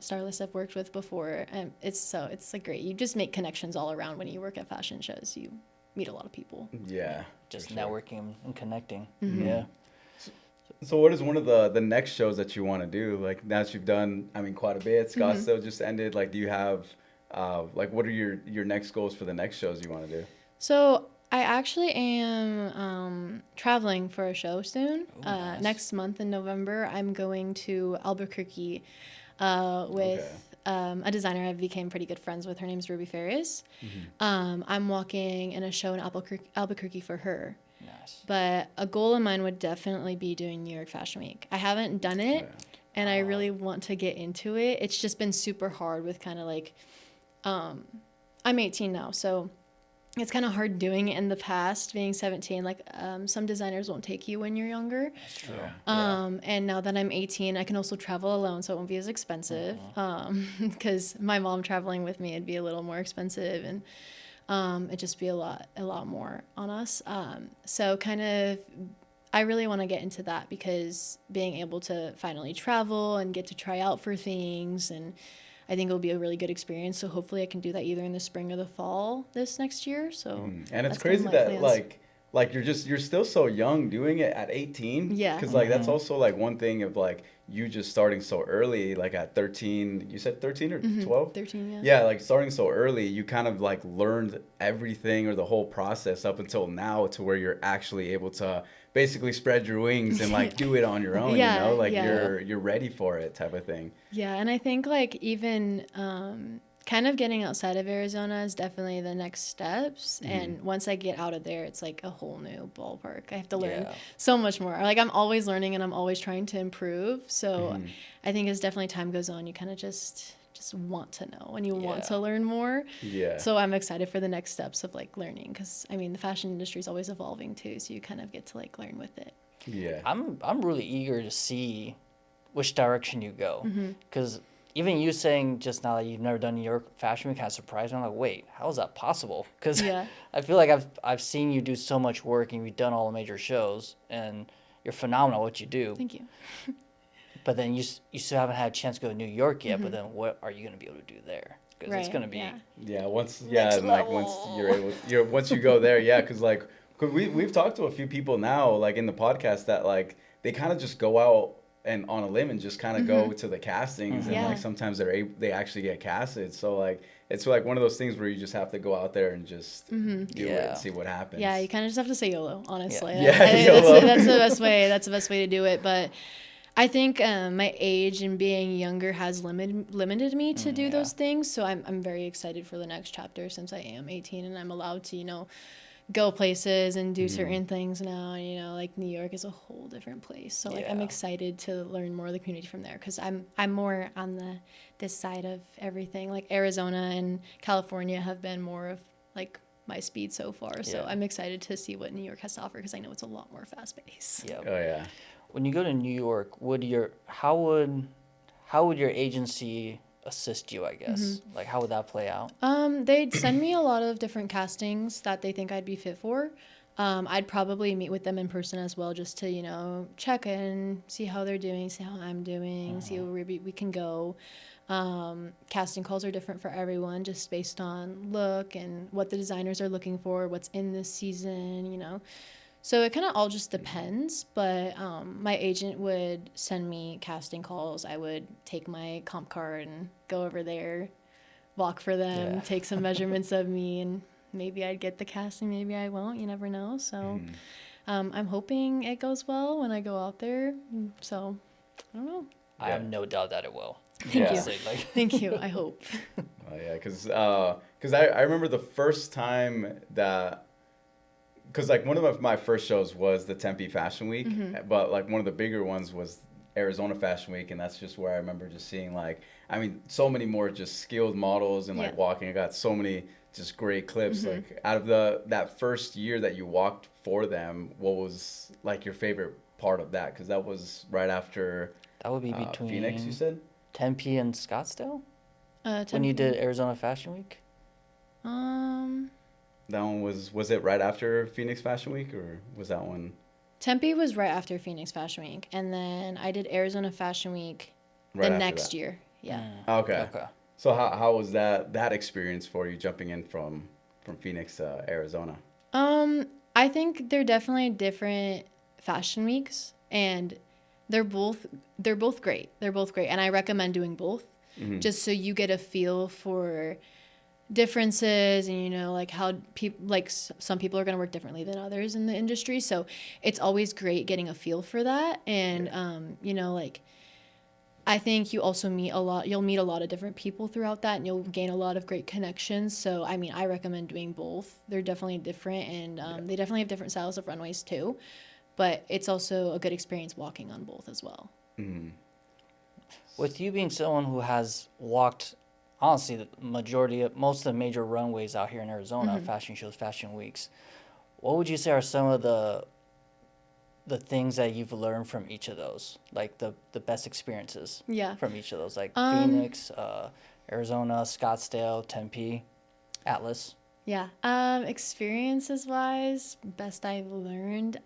stylists I've worked with before. And it's like great. You just make connections all around when you work at fashion shows. You meet a lot of people. Yeah. Just networking and connecting. Mm-hmm. So what is one of the next shows that you want to do? Like, now that you've done, I mean, quite a bit. Scottsdale just ended. Like, do you have, like, what are your next goals for the next shows you want to do? So I actually am traveling for a show soon. Nice. Next month in November, I'm going to Albuquerque with a designer I became pretty good friends with. Her name's Ruby Ferris. I'm walking in a show in Albuquerque for her. Nice. But a goal of mine would definitely be doing New York Fashion Week. I haven't done it, and I really want to get into it. It's just been super hard with kind of like, I'm 18 now, so it's kind of hard doing it in the past, being 17. Like, some designers won't take you when you're younger. That's true. And now that I'm 18, I can also travel alone, so it won't be as expensive. Because my mom traveling with me, it'd be a little more expensive, and it'd just be a lot more on us. So kind of, I really want to get into that because being able to finally travel and get to try out for things, and I think it'll be a really good experience. So hopefully I can do that either in the spring or the fall this next year. So and it's crazy that like you're still so young doing it at 18. Yeah. Because like that's also like one thing of like you just starting so early, like at 13. You said 13 or 12? 13, yeah. Yeah, like starting so early, you kind of like learned everything or the whole process up until now to where you're actually able to basically spread your wings and like do it on your own, you know, like you're ready for it type of thing. Yeah, and I think like even kind of getting outside of Arizona is definitely the next steps. And once I get out of there, it's like a whole new ballpark. I have to learn so much more. Like, I'm always learning and I'm always trying to improve. So I think as definitely time goes on, you kind of just want to know and you want to learn more. Yeah. So I'm excited for the next steps of like learning, because I mean the fashion industry is always evolving too. So you kind of get to like learn with it. Yeah. I'm really eager to see which direction you go, because even you saying just now that you've never done New York Fashion Week kind of surprised me. I'm like, wait, how is that possible? Because I feel like I've seen you do so much work and you've done all the major shows and you're phenomenal at what you do. Thank you. But then you still haven't had a chance to go to New York yet. But then what are you going to be able to do there? Because it's going to be once level. once you go there, because like we've talked to a few people now like in the podcast that like they kind of just go out and on a limb and just kind of go to the castings and like sometimes they actually get casted. So like it's like one of those things where you just have to go out there and just do it and see what happens. Yeah, you kind of just have to say YOLO, honestly. YOLO. That's the best way. That's the best way to do it. But I think my age and being younger has limited me to do those things. So I'm very excited for the next chapter since I am 18 and I'm allowed to, go places and do certain things now. And, like New York is a whole different place. So like I'm excited to learn more of the community from there, because I'm more on this side of everything. Like Arizona and California have been more of like my speed so far. So I'm excited to see what New York has to offer, because I know it's a lot more fast paced. Yeah. Oh yeah. When you go to New York, how would your agency assist you, I guess? Like, how would that play out? They'd send me a lot of different castings that they think I'd be fit for. I'd probably meet with them in person as well, just to, check in, see how they're doing, see how I'm doing, see where we can go. Casting calls are different for everyone, just based on look and what the designers are looking for, what's in this season, So it kind of all just depends, but my agent would send me casting calls. I would take my comp card and go over there, walk for them, take some measurements of me, and maybe I'd get the casting, maybe I won't. You never know. So I'm hoping it goes well when I go out there. So I don't know. I have no doubt that it will. Thank you. Thank you. I hope. Oh yeah, because I remember the first time that because like one of my first shows was the Tempe Fashion Week, but like one of the bigger ones was Arizona Fashion Week, and that's just where I remember just seeing like, I mean, so many more just skilled models and like walking. I got so many just great clips. Like out of that first year that you walked for them, what was like your favorite part of that? Because that was right after That would be between Phoenix, you said? Tempe and Scottsdale? Tempe. When you did Arizona Fashion Week? That one was it right after Phoenix Fashion Week, or was that one? Tempe was right after Phoenix Fashion Week, and then I did Arizona Fashion Week Right the after next that. year. Yeah. Okay. So how was that experience for you jumping in from Phoenix to Arizona? I think they're definitely different fashion weeks, and they're both great. They're both great, and I recommend doing both, just so you get a feel for differences, and you know, like how some people are going to work differently than others in the industry. So it's always great getting a feel for that, and you know, like I think you'll meet a lot of different people throughout that, and you'll gain a lot of great connections. So, I mean, I recommend doing both. They're definitely different, and they definitely have different styles of runways too. But it's also a good experience walking on both as well. Mm-hmm. With you being someone who has walked, honestly, most of the major runways out here in Arizona, fashion shows, fashion weeks, what would you say are some of the things that you've learned from each of those, like the best experiences from each of those, like Phoenix, Arizona, Scottsdale, Tempe, Atlas? Yeah. Experiences wise, best I've learned,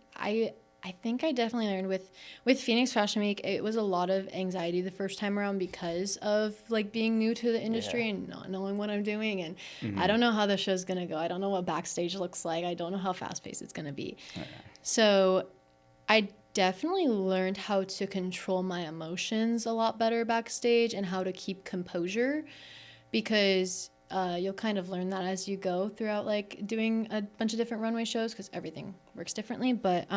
I think I definitely learned with Phoenix Fashion Week, it was a lot of anxiety the first time around because of like being new to the industry and not knowing what I'm doing, and I don't know how the show's gonna go. I don't know what backstage looks like. I don't know how fast paced it's gonna be. So I definitely learned how to control my emotions a lot better backstage and how to keep composure, because you'll kind of learn that as you go throughout like doing a bunch of different runway shows, because everything works differently. But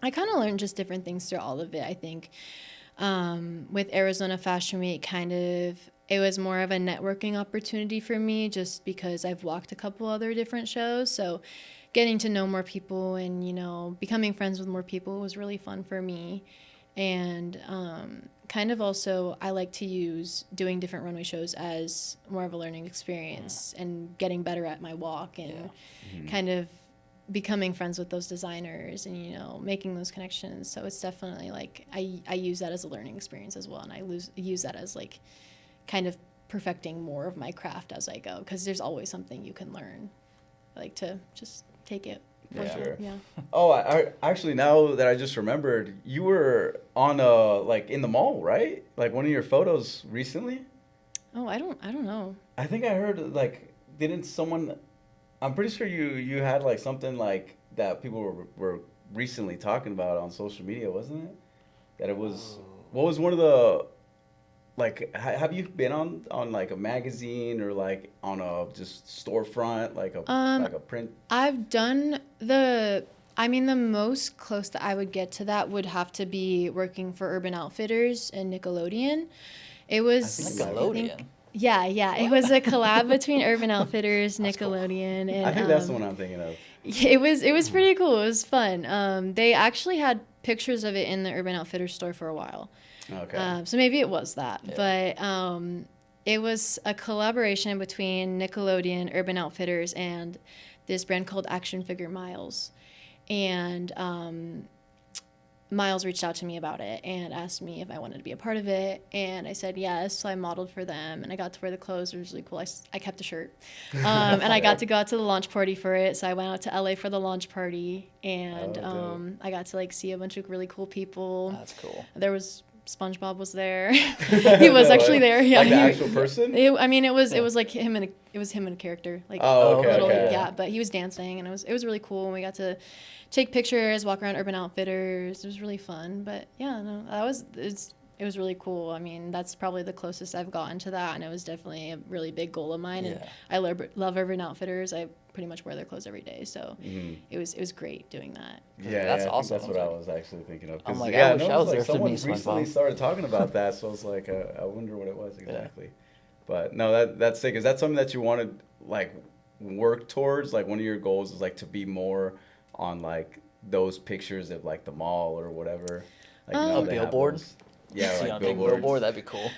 I kind of learned just different things through all of it. I think with Arizona Fashion Week, it was more of a networking opportunity for me, just because I've walked a couple other different shows. So getting to know more people and, you know, becoming friends with more people was really fun for me. And kind of also, I like to use doing different runway shows as more of a learning experience and getting better at my walk, and kind of becoming friends with those designers and, you know, making those connections. So it's definitely like I use that as a learning experience as well, and I use that as like kind of perfecting more of my craft as I go, because there's always something you can learn. I like to just take it. Yeah. Oh, I actually, now that I just remembered, you were on like in the mall, right? Like one of your photos recently. Oh, I don't know. I think I heard like, didn't someone? I'm pretty sure you had like something like that people were recently talking about on social media, wasn't it? That it was. What was one of the? Like, have you been on like a magazine or like on a just storefront, like a print? I've done the most close that I would get to that would have to be working for Urban Outfitters and Nickelodeon. It was Nickelodeon. Yeah. It was a collab between Urban Outfitters, Nickelodeon, cool. and I think that's the one I'm thinking of. It was pretty cool. It was fun. They actually had pictures of it in the Urban Outfitters store for a while. Okay. So maybe it was that, but it was a collaboration between Nickelodeon, Urban Outfitters, and this brand called Action Figure Miles. And Miles reached out to me about it and asked me if I wanted to be a part of it, and I said yes. So I modeled for them, and I got to wear the clothes. It was really cool. I kept the shirt, and I got to go out to the launch party for it. So I went out to LA for the launch party, and I got to like see a bunch of really cool people. That's cool. There was SpongeBob was there. He was actually there. Yeah, like the actual person. It was like him and a character. Like yeah. But he was dancing, and it was really cool. And we got to take pictures, walk around Urban Outfitters. It was really fun. But yeah, no, it was really cool. I mean, that's probably the closest I've gotten to that, and it was definitely a really big goal of mine. And I love Urban Outfitters. I pretty much wear their clothes every day, so it was great doing that. Yeah, that's awesome. That's what I was actually thinking of. I'm like, I wish I was there for someone me. recently started talking about that, so I was like, I wonder what it was exactly. But no, that's sick. Is that something that you wanted, like, work towards? Like one of your goals is like to be more on like those pictures of like the mall or whatever. Like A they have billboard? those- Yeah, See like on a big billboards. billboard, that'd be cool.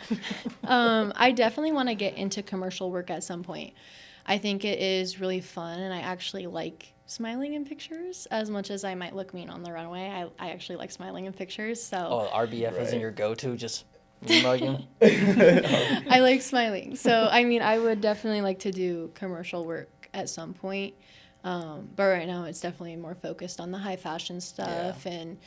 I definitely want to get into commercial work at some point. I think it is really fun, and I actually like smiling in pictures as much as I might look mean on the runway. I actually like smiling in pictures, so Oh, RBF isn't Right. your go-to, just mugging. I like smiling. So, I mean, I would definitely like to do commercial work at some point. But right now, it's definitely more focused on the high fashion stuff and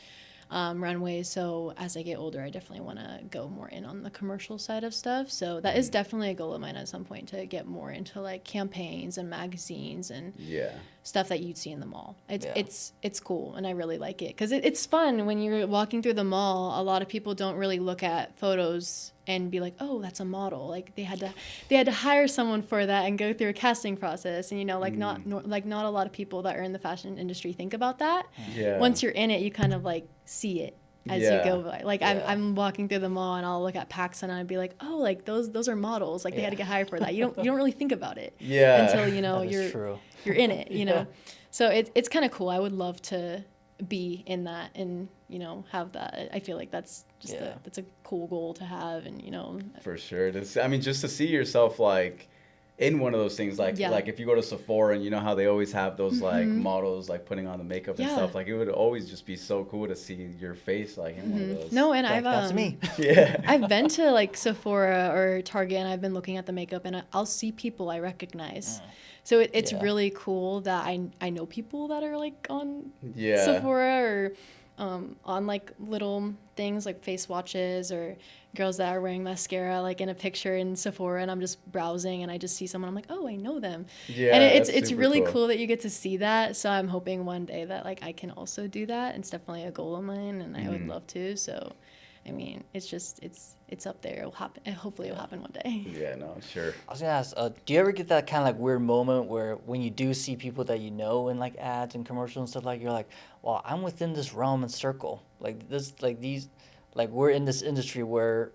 runways. So, as I get older, I definitely want to go more in on the commercial side of stuff. So, that is definitely a goal of mine at some point to get more into like campaigns and magazines and Yeah. stuff that you'd see in the mall. Yeah. It's cool, and I really like it because it's fun when you're walking through the mall. A lot of people don't really look at photos and be like, oh, that's a model. Like they had to hire someone for that and go through a casting process, and like not a lot of people that are in the fashion industry think about that. Yeah. Once you're in it, you kind of like see it as you Yeah. go by. Like Yeah. I'm walking through the mall and I'll look at Paxson and I'd be like, oh, like those are models. Like they had to get hired for that. You don't really think about it Yeah. until That is true. you're in it, Yeah. So it's kind of cool. I would love to be in that and have that. I feel like that's just that's a cool goal to have, and For sure. I mean, just to see yourself like in one of those things, like Yeah. like if you go to Sephora and you know how they always have those like models like putting on the makeup and Yeah. stuff, like it would always just be so cool to see your face like in one of those. No, and Like, I've that's me. Yeah. I've been to like Sephora or Target and I've been looking at the makeup and I'll see people I recognize. So it's Yeah. really cool that I know people that are like on Yeah. Sephora or on like little things like face watches or girls that are wearing mascara like in a picture in Sephora, and I'm just browsing and I just see someone, I'm like, oh, I know them. Yeah. And it's that's super really cool that you get to see that. So I'm hoping one day that like I can also do that. It's definitely a goal of mine, and I would love to. So I mean, it's just it's up there. It'll happen. Hopefully, it'll happen one day. Yeah, no, sure. I was gonna ask, do you ever get that kind of like weird moment where when you do see people that you know in like ads and commercials and stuff, like you're like, well, I'm within this realm and circle, like this, like these, like we're in this industry where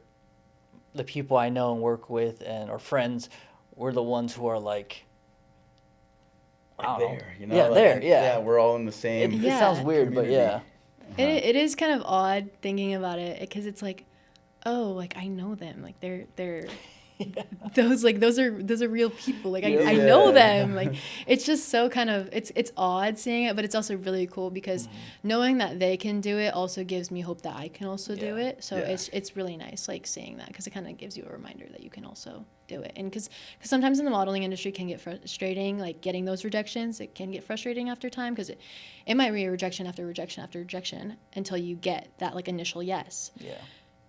the people I know and work with and or friends, we're the ones who are like, I don't know. There, Yeah, like, there, yeah. Yeah, we're all in the same. It Yeah. sounds weird, but yeah. It is kind of odd thinking about it because it's like, oh, like I know them, like they're those are real people, like I know them, like it's just so kind of it's odd seeing it, but it's also really cool because knowing that they can do it also gives me hope that I can also do Yeah. it. So Yeah. it's really nice like seeing that because it kind of gives you a reminder that you can also do it. And because sometimes in the modeling industry can get frustrating, like getting those rejections, it can get frustrating after time because it might be rejection after rejection after rejection until you get that like initial yes. Yeah.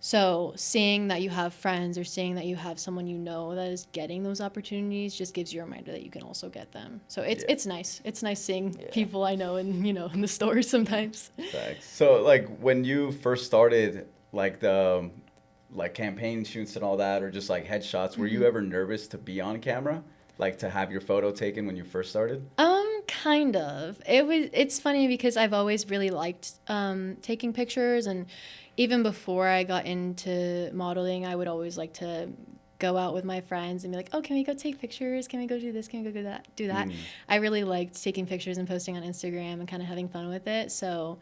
So seeing that you have friends or seeing that you have someone you know that is getting those opportunities just gives you a reminder that you can also get them. So it's nice. It's nice seeing people I know and in the stores sometimes. Facts. So like when you first started like the like campaign shoots and all that, or just like headshots, were you ever nervous to be on camera? Like to have your photo taken when you first started? Kind of. It's funny because I've always really liked taking pictures, and even before I got into modeling, I would always like to go out with my friends and be like, oh, can we go take pictures? Can we go do this? Can we go do that? I really liked taking pictures and posting on Instagram and kind of having fun with it. So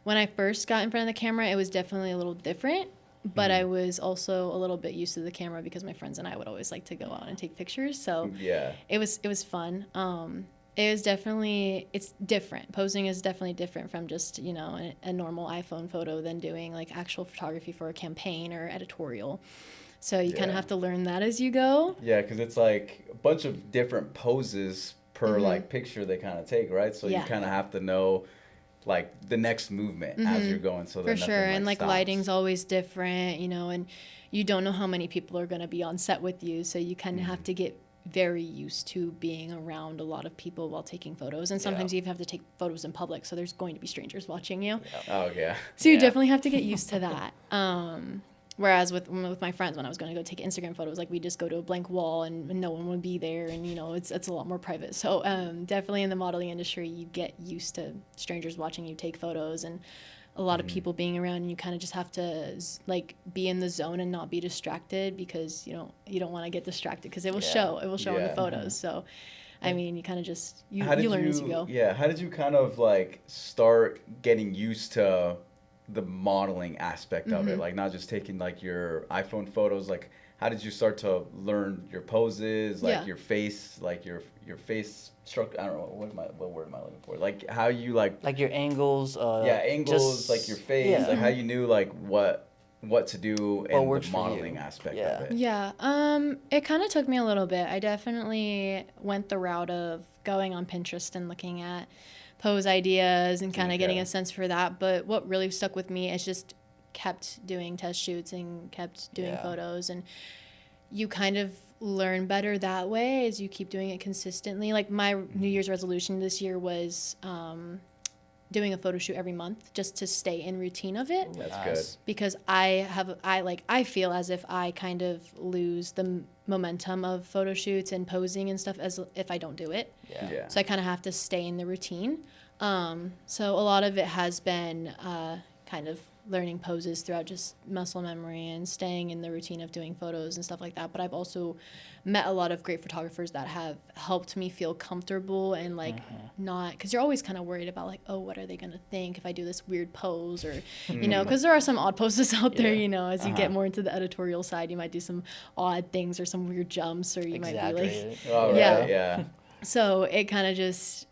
when I first got in front of the camera, it was definitely a little different, but I was also a little bit used to the camera because my friends and I would always like to go out and take pictures. So Yeah. it was fun. It's different. Posing is definitely different from just, a normal iPhone photo than doing like actual photography for a campaign or editorial. So you kind Yeah. of have to learn that as you go. Yeah, because it's like a bunch of different poses per like picture they kind of take, right? So Yeah. you kind of have to know like the next movement as you're going. So For that sure. nothing, And like stops. lighting's always different, and you don't know how many people are going to be on set with you. So you kind of have to get very used to being around a lot of people while taking photos. And sometimes you even have to take photos in public. So there's going to be strangers watching you. Oh, yeah. So you Yeah. definitely have to get used to that. Whereas with my friends, when I was going to go take Instagram photos, like we just go to a blank wall and no one would be there, and it's a lot more private. So definitely in the modeling industry, you get used to strangers watching you take photos and a lot of people being around, and you kind of just have to like be in the zone and not be distracted because you don't want to get distracted because it will show in the Yeah. photos. So I mean, you kind of just, you How did learn as you go. Yeah, how did you kind of like start getting used to the modeling aspect of it? Like not just taking like your iPhone photos, like how did you start to learn your poses, like Yeah. your face, like your face structure? I don't know, what word am I looking for? Like how you like your angles. yeah, angles, just, like your face, yeah. like how you knew like what to do in works the for you. modeling aspect Yeah. of it. Yeah, it kind of took me a little bit. I definitely went the route of going on Pinterest and looking at pose ideas and kind of getting Okay. a sense for that. But what really stuck with me is just kept doing test shoots and kept doing Yeah. photos, and you kind of learn better that way as you keep doing it consistently. Like my New Year's resolution this year was doing a photo shoot every month just to stay in routine of it. That's Nice. Because I feel as if I kind of lose the momentum of photo shoots and posing and stuff as if I don't do it. Yeah. Yeah. So I kind of have to stay in the routine. So a lot of it has been kind of learning poses throughout just muscle memory and staying in the routine of doing photos and stuff like that. But I've also met a lot of great photographers that have helped me feel comfortable and like not, because you're always kind of worried about like, oh, what are they going to think if I do this weird pose, or, you know, because there are some odd poses out there, Yeah. you know, as you get more into the editorial side, you might do some odd things or some weird jumps, or you might be like, Exaggerated. All right, Yeah. yeah. so it kind of just,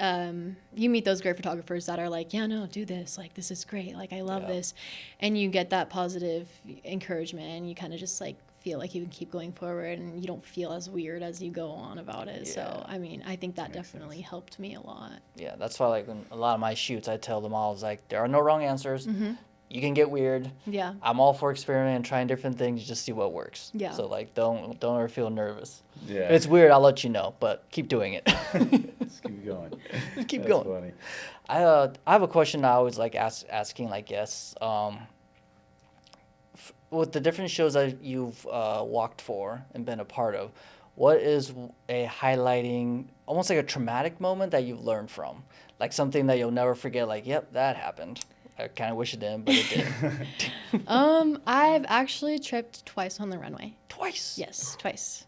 you meet those great photographers that are like, yeah, no, do this. Like, this is great. Like, I love Yeah. this. And you get that positive encouragement, and you kind of just like feel like you can keep going forward, and you don't feel as weird as you go on about it. Yeah. So, I mean, I think that Makes definitely sense. helped me a lot. Yeah, that's why like in a lot of my shoots, I tell the models like there are no wrong answers. Mm-hmm. You can get weird. Yeah. I'm all for experimenting and trying different things, just see what works. Yeah. So like don't ever feel nervous. Yeah. If it's weird, I'll let you know, but keep doing it. Just keep going. Just keep That's going. funny. I have a question I always like asking like guests. With the different shows that you've walked for and been a part of, what is a highlighting, almost like a traumatic moment that you've learned from? Like something that you'll never forget, like, yep, that happened. I kind of wish it didn't, but it did. I've actually tripped twice on the runway. Twice. Yes, twice.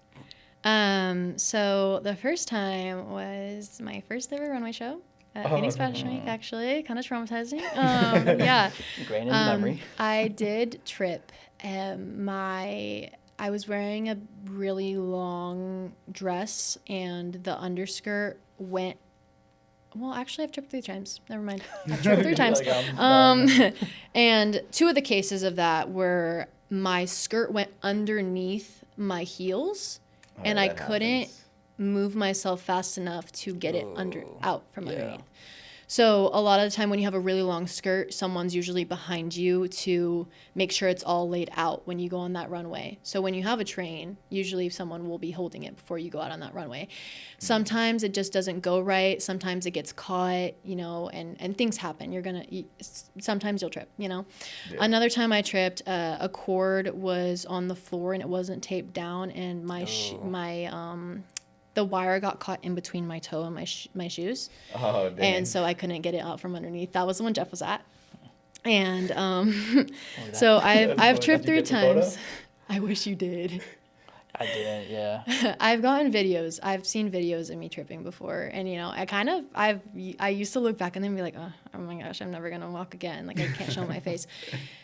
So the first time was my first ever runway show at Phoenix Fashion Week, actually. Kind of traumatizing. Yeah. Ingrained in the memory. I did trip. I was wearing a really long dress, and the underskirt went. Well, actually, I've tripped 3 times. Never mind. I've tripped 3 times. Like, And 2 of the cases of that were my skirt went underneath my heels, and I that couldn't happens. move myself fast enough to get it out from Yeah. underneath. So a lot of the time when you have a really long skirt, someone's usually behind you to make sure it's all laid out when you go on that runway. So when you have a train, usually someone will be holding it before you go out on that runway. Sometimes it just doesn't go right. Sometimes it gets caught, you know, and things happen. Sometimes you'll trip, you know. Yeah. Another time I tripped, a cord was on the floor and it wasn't taped down, and the wire got caught in between my toe and my shoes. Oh, dang. And so I couldn't get it out from underneath. That was the one Jeff was at. And so I've funny. tripped Did you 3 get the photo? times. I wish you did. I didn't, yeah. I've gotten videos. I've seen videos of me tripping before, and you know, I used to look back and then be like, oh my gosh, I'm never gonna walk again. Like I can't show my face.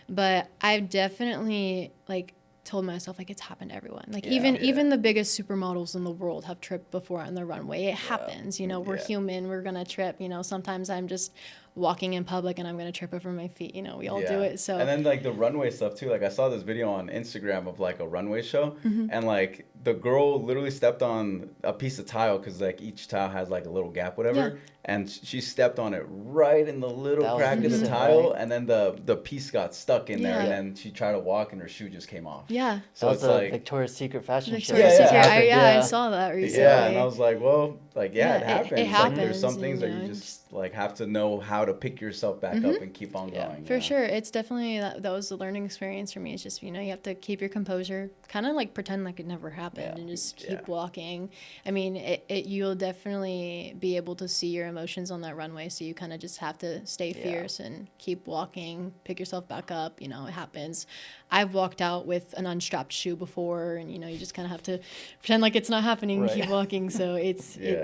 But I've definitely like told myself like it's happened to everyone. Like even the biggest supermodels in the world have tripped before on the runway. It happens, you know, we're human, we're gonna trip, you know. Sometimes I'm just walking in public and I'm gonna trip over my feet, you know, we all do it. So and then like the runway stuff too, like I saw this video on Instagram of like a runway show, and like the girl literally stepped on a piece of tile because like each tile has like a little gap, whatever, and she stepped on it right in the little That was crack of the recent, tile, right? and then the piece got stuck in there, Yeah. and then she tried to walk and her shoe just came off. yeah. So That it's was a like Victoria's Secret fashion show. Victoria's Yeah, Secret. yeah. I saw that recently. yeah, and I was like, well, like Yeah, it happens. it Like, there's some happens, things you that you know, just like have to know how to pick yourself back up and keep on Yeah. going. For you know? sure. It's definitely, that was a learning experience for me. It's just, you know, you have to keep your composure, kind of like pretend like it never happened, and just keep walking. I mean, you'll definitely be able to see your emotions on that runway. So you kind of just have to stay fierce and keep walking, pick yourself back up. You know, it happens. I've walked out with an unstrapped shoe before, and, you know, you just kind of have to pretend like it's not happening and Right. keep walking. So it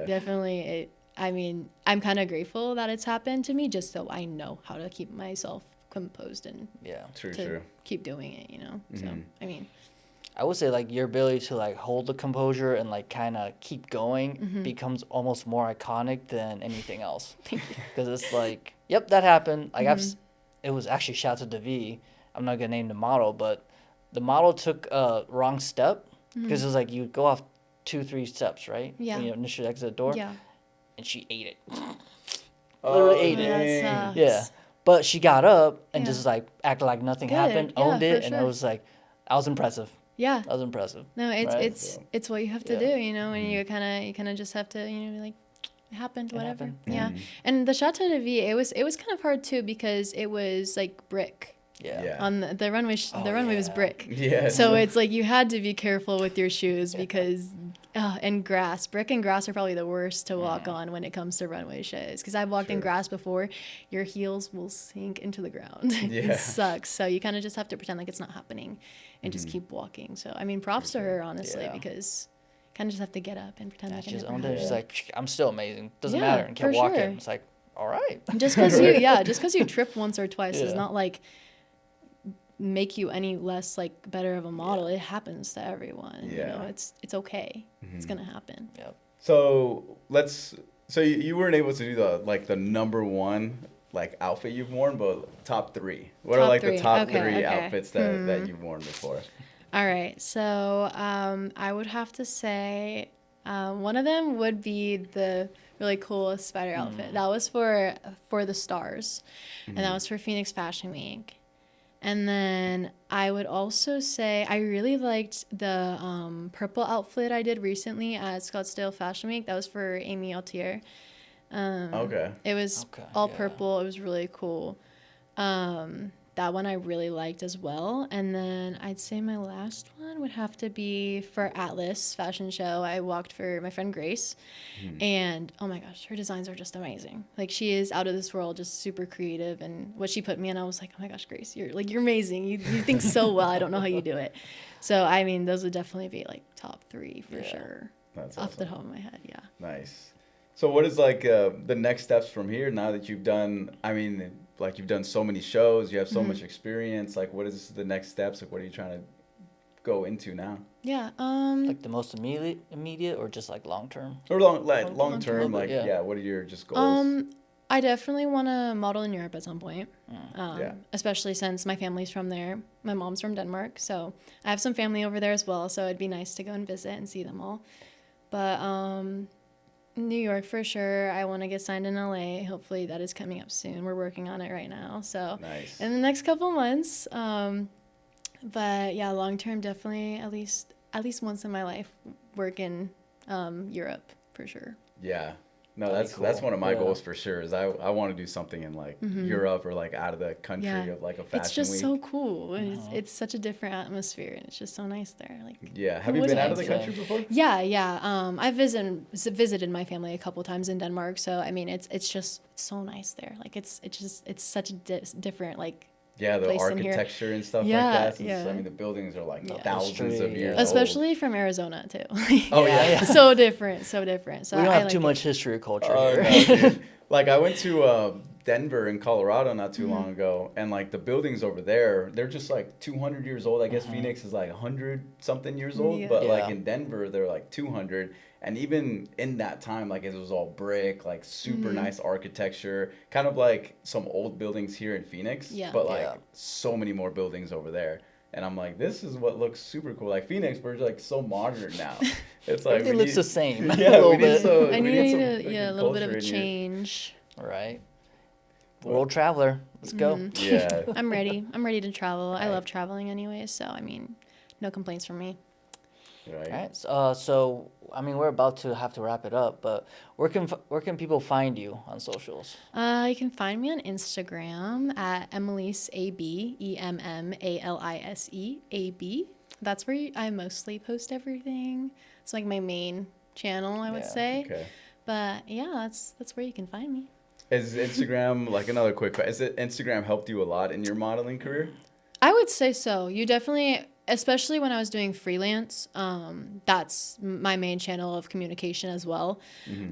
definitely. I mean, I'm kind of grateful that it's happened to me, just so I know how to keep myself composed and keep doing it, you know? So, I mean, I would say like your ability to like hold the composure and like kind of keep going becomes almost more iconic than anything else. Because it's like, yep, that happened. Like it was actually shout to Devi. I'm not gonna name the model, but the model took a wrong step because it was like you go off 2-3 steps, right? Yeah. When you initially exit the door. Yeah. And she ate it. Literally ate it. Yeah. But she got up and just like acted like nothing happened, owned it, and it was like, I was impressive. Yeah. That was impressive. No, it's what you have to do, you know, and you kind of just have to, you know, be like, it happened, whatever. Yeah. And the Chateau de Vie, it was kind of hard too because it was like brick. Yeah. On the runway, the runway was brick. Yeah. So it's like you had to be careful with your shoes because, and grass, brick and grass are probably the worst to walk on when it comes to runway shows. Because I've walked in grass before, your heels will sink into the ground. It sucks. So you kind of just have to pretend like it's not happening, and just keep walking. So I mean, props to her honestly because. Kind of just have to get up and pretend like it never happened. She's like, I'm still amazing. Doesn't matter. And kept walking. It's like, all right. Just because you trip once or twice is not like make you any less like better of a model. It happens to everyone. You know, it's okay. It's gonna happen. Yep. So you weren't able to do the number one like outfit you've worn, but top 3. What are like the top 3 outfits that you've worn before? All right, so I would have to say one of them would be the really cool spider outfit. That was for the stars, and that was for Phoenix Fashion Week. And then I would also say I really liked the purple outfit I did recently at Scottsdale Fashion Week. That was for Amy Altier. It was all purple. It was really cool. That one I really liked as well. And then I'd say my last one would have to be for Atlas Fashion Show. I walked for my friend Grace. And oh my gosh, her designs are just amazing. Like she is out of this world, just super creative. And what she put me in, I was like, oh my gosh, Grace, you're amazing. You think so well. I don't know how you do it. So, I mean, those would definitely be like top 3 for sure. That's off the top of my head, Nice. So what is like the next steps from here now that you've done, I mean, like you've done so many shows, you have so much experience, like what is the next steps? Like what are you trying to go into now? Yeah. Like the most immediate or just like long term? Or long term, like what are your just goals? I definitely want to model in Europe at some point. Especially since my family's from there. My mom's from Denmark, so I have some family over there as well, so it'd be nice to go and visit and see them all. But New York for sure. I want to get signed in LA. Hopefully that is coming up soon. We're working on it right now. So in the next couple months. But yeah, long term, definitely at least once in my life work in Europe for sure. Yeah. No, that's one of my goals for sure. Is I want to do something in like Europe or like out of the country of like a fashion week. It's just so cool. It's such a different atmosphere, and it's just so nice there. Like have you been out of the country before? Yeah. I've visited my family a couple times in Denmark, so I mean it's just so nice there. Like it's such a different like. Yeah, the architecture and stuff like that. I mean, the buildings are like thousands of years Especially old. From Arizona, too. So different. So we don't have too much history or culture here. No, like, I went to Denver in Colorado not too long ago, and, like, the buildings over there, they're just, like, 200 years old. I guess Phoenix is, like, 100-something years old, but, like, in Denver, they're, like, 200. And even in that time, like, it was all brick, like, super nice architecture, kind of like some old buildings here in Phoenix, but, like, so many more buildings over there. And I'm like, this is what looks super cool. Like, Phoenix, we're, like, so modern now. It's like... Everything looks the same. Yeah, a we need I need a little bit of a change. All right. World traveler. Let's go. Yeah. I'm ready. I'm ready to travel. I love traveling anyway, so, I mean, no complaints from me. Right. So I mean, we're about to have to wrap it up, but where can people find you on socials? You can find me on Instagram at Emmalise AB, EMMALISE AB. That's where I mostly post everything. It's like my main channel, I would say. Okay. But yeah, that's where you can find me. Is Instagram like another quick question? Instagram helped you a lot in your modeling career? I would say so. You definitely. especially when I was doing freelance, that's my main channel of communication as well.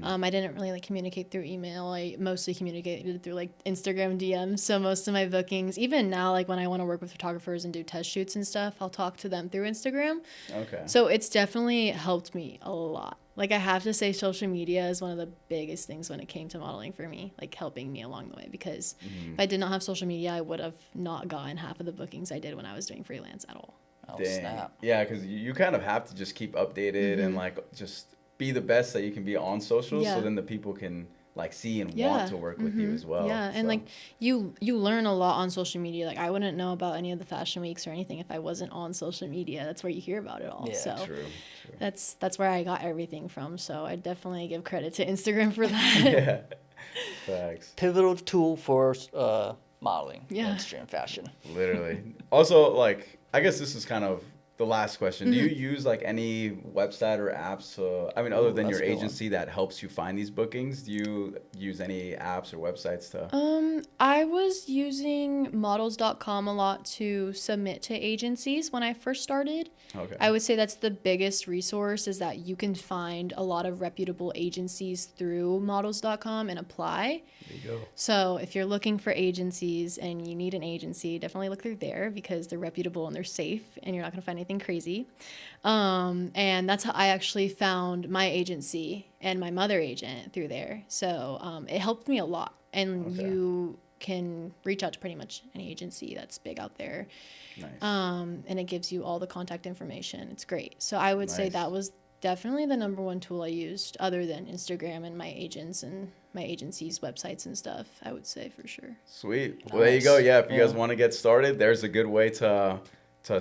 I didn't really like communicate through email. I mostly communicated through like Instagram DMs. So most of my bookings, even now, like when I want to work with photographers and do test shoots and stuff, I'll talk to them through Instagram. Okay. So it's definitely helped me a lot. Like I have to say social media is one of the biggest things when it came to modeling for me, like helping me along the way, because if I did not have social media, I would have not gotten half of the bookings I did when I was doing freelance at all. Oh, Dang. snap. Yeah, because you kind of have to just keep updated and like just be the best that you can be on social, so then the people can like see and want to work with you as well. Yeah, and like you learn a lot on social media. Like I wouldn't know about any of the fashion weeks or anything if I wasn't on social media. That's where you hear about it all. Yeah, so True. that's where I got everything from. So I definitely give credit to Instagram for that. Yeah. Facts. Pivotal tool for modeling Yeah. industry and fashion. Literally. Also, like, I guess this is kind of the last question. Do you use like any website or apps? I mean, other than that's your a good one. agency that helps you find these bookings, do you use any apps or websites to? I was using models.com a lot to submit to agencies when I first started. Okay. I would say that's the biggest resource, is that you can find a lot of reputable agencies through models.com and apply. There you go. So if you're looking for agencies and you need an agency, definitely look through there because they're reputable and they're safe and you're not going to find anything crazy. And that's how I actually found my agency and my mother agent, through there. So it helped me a lot. And you can reach out to pretty much any agency that's big out there. Nice. And it gives you all the contact information. It's great. So I would say Nice. that was definitely the number one tool I used, other than Instagram and my agents and my agency's websites and stuff, I would say for sure. Sweet. Well, there you go. Nice. Yeah, if you guys Yeah. want to get started, there's a good way to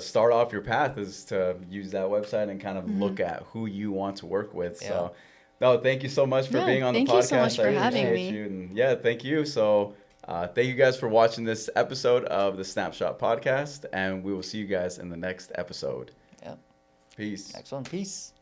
start off your path, is to use that website and kind of look at who you want to work with. Yeah. So, no, thank you so much for Yeah, being on the podcast. thank you so much for I having appreciate me. you. And yeah, thank you. So, thank you guys for watching this episode of the SnapShot podcast, and we will see you guys in the next episode. Yep. Peace. Next one. Peace.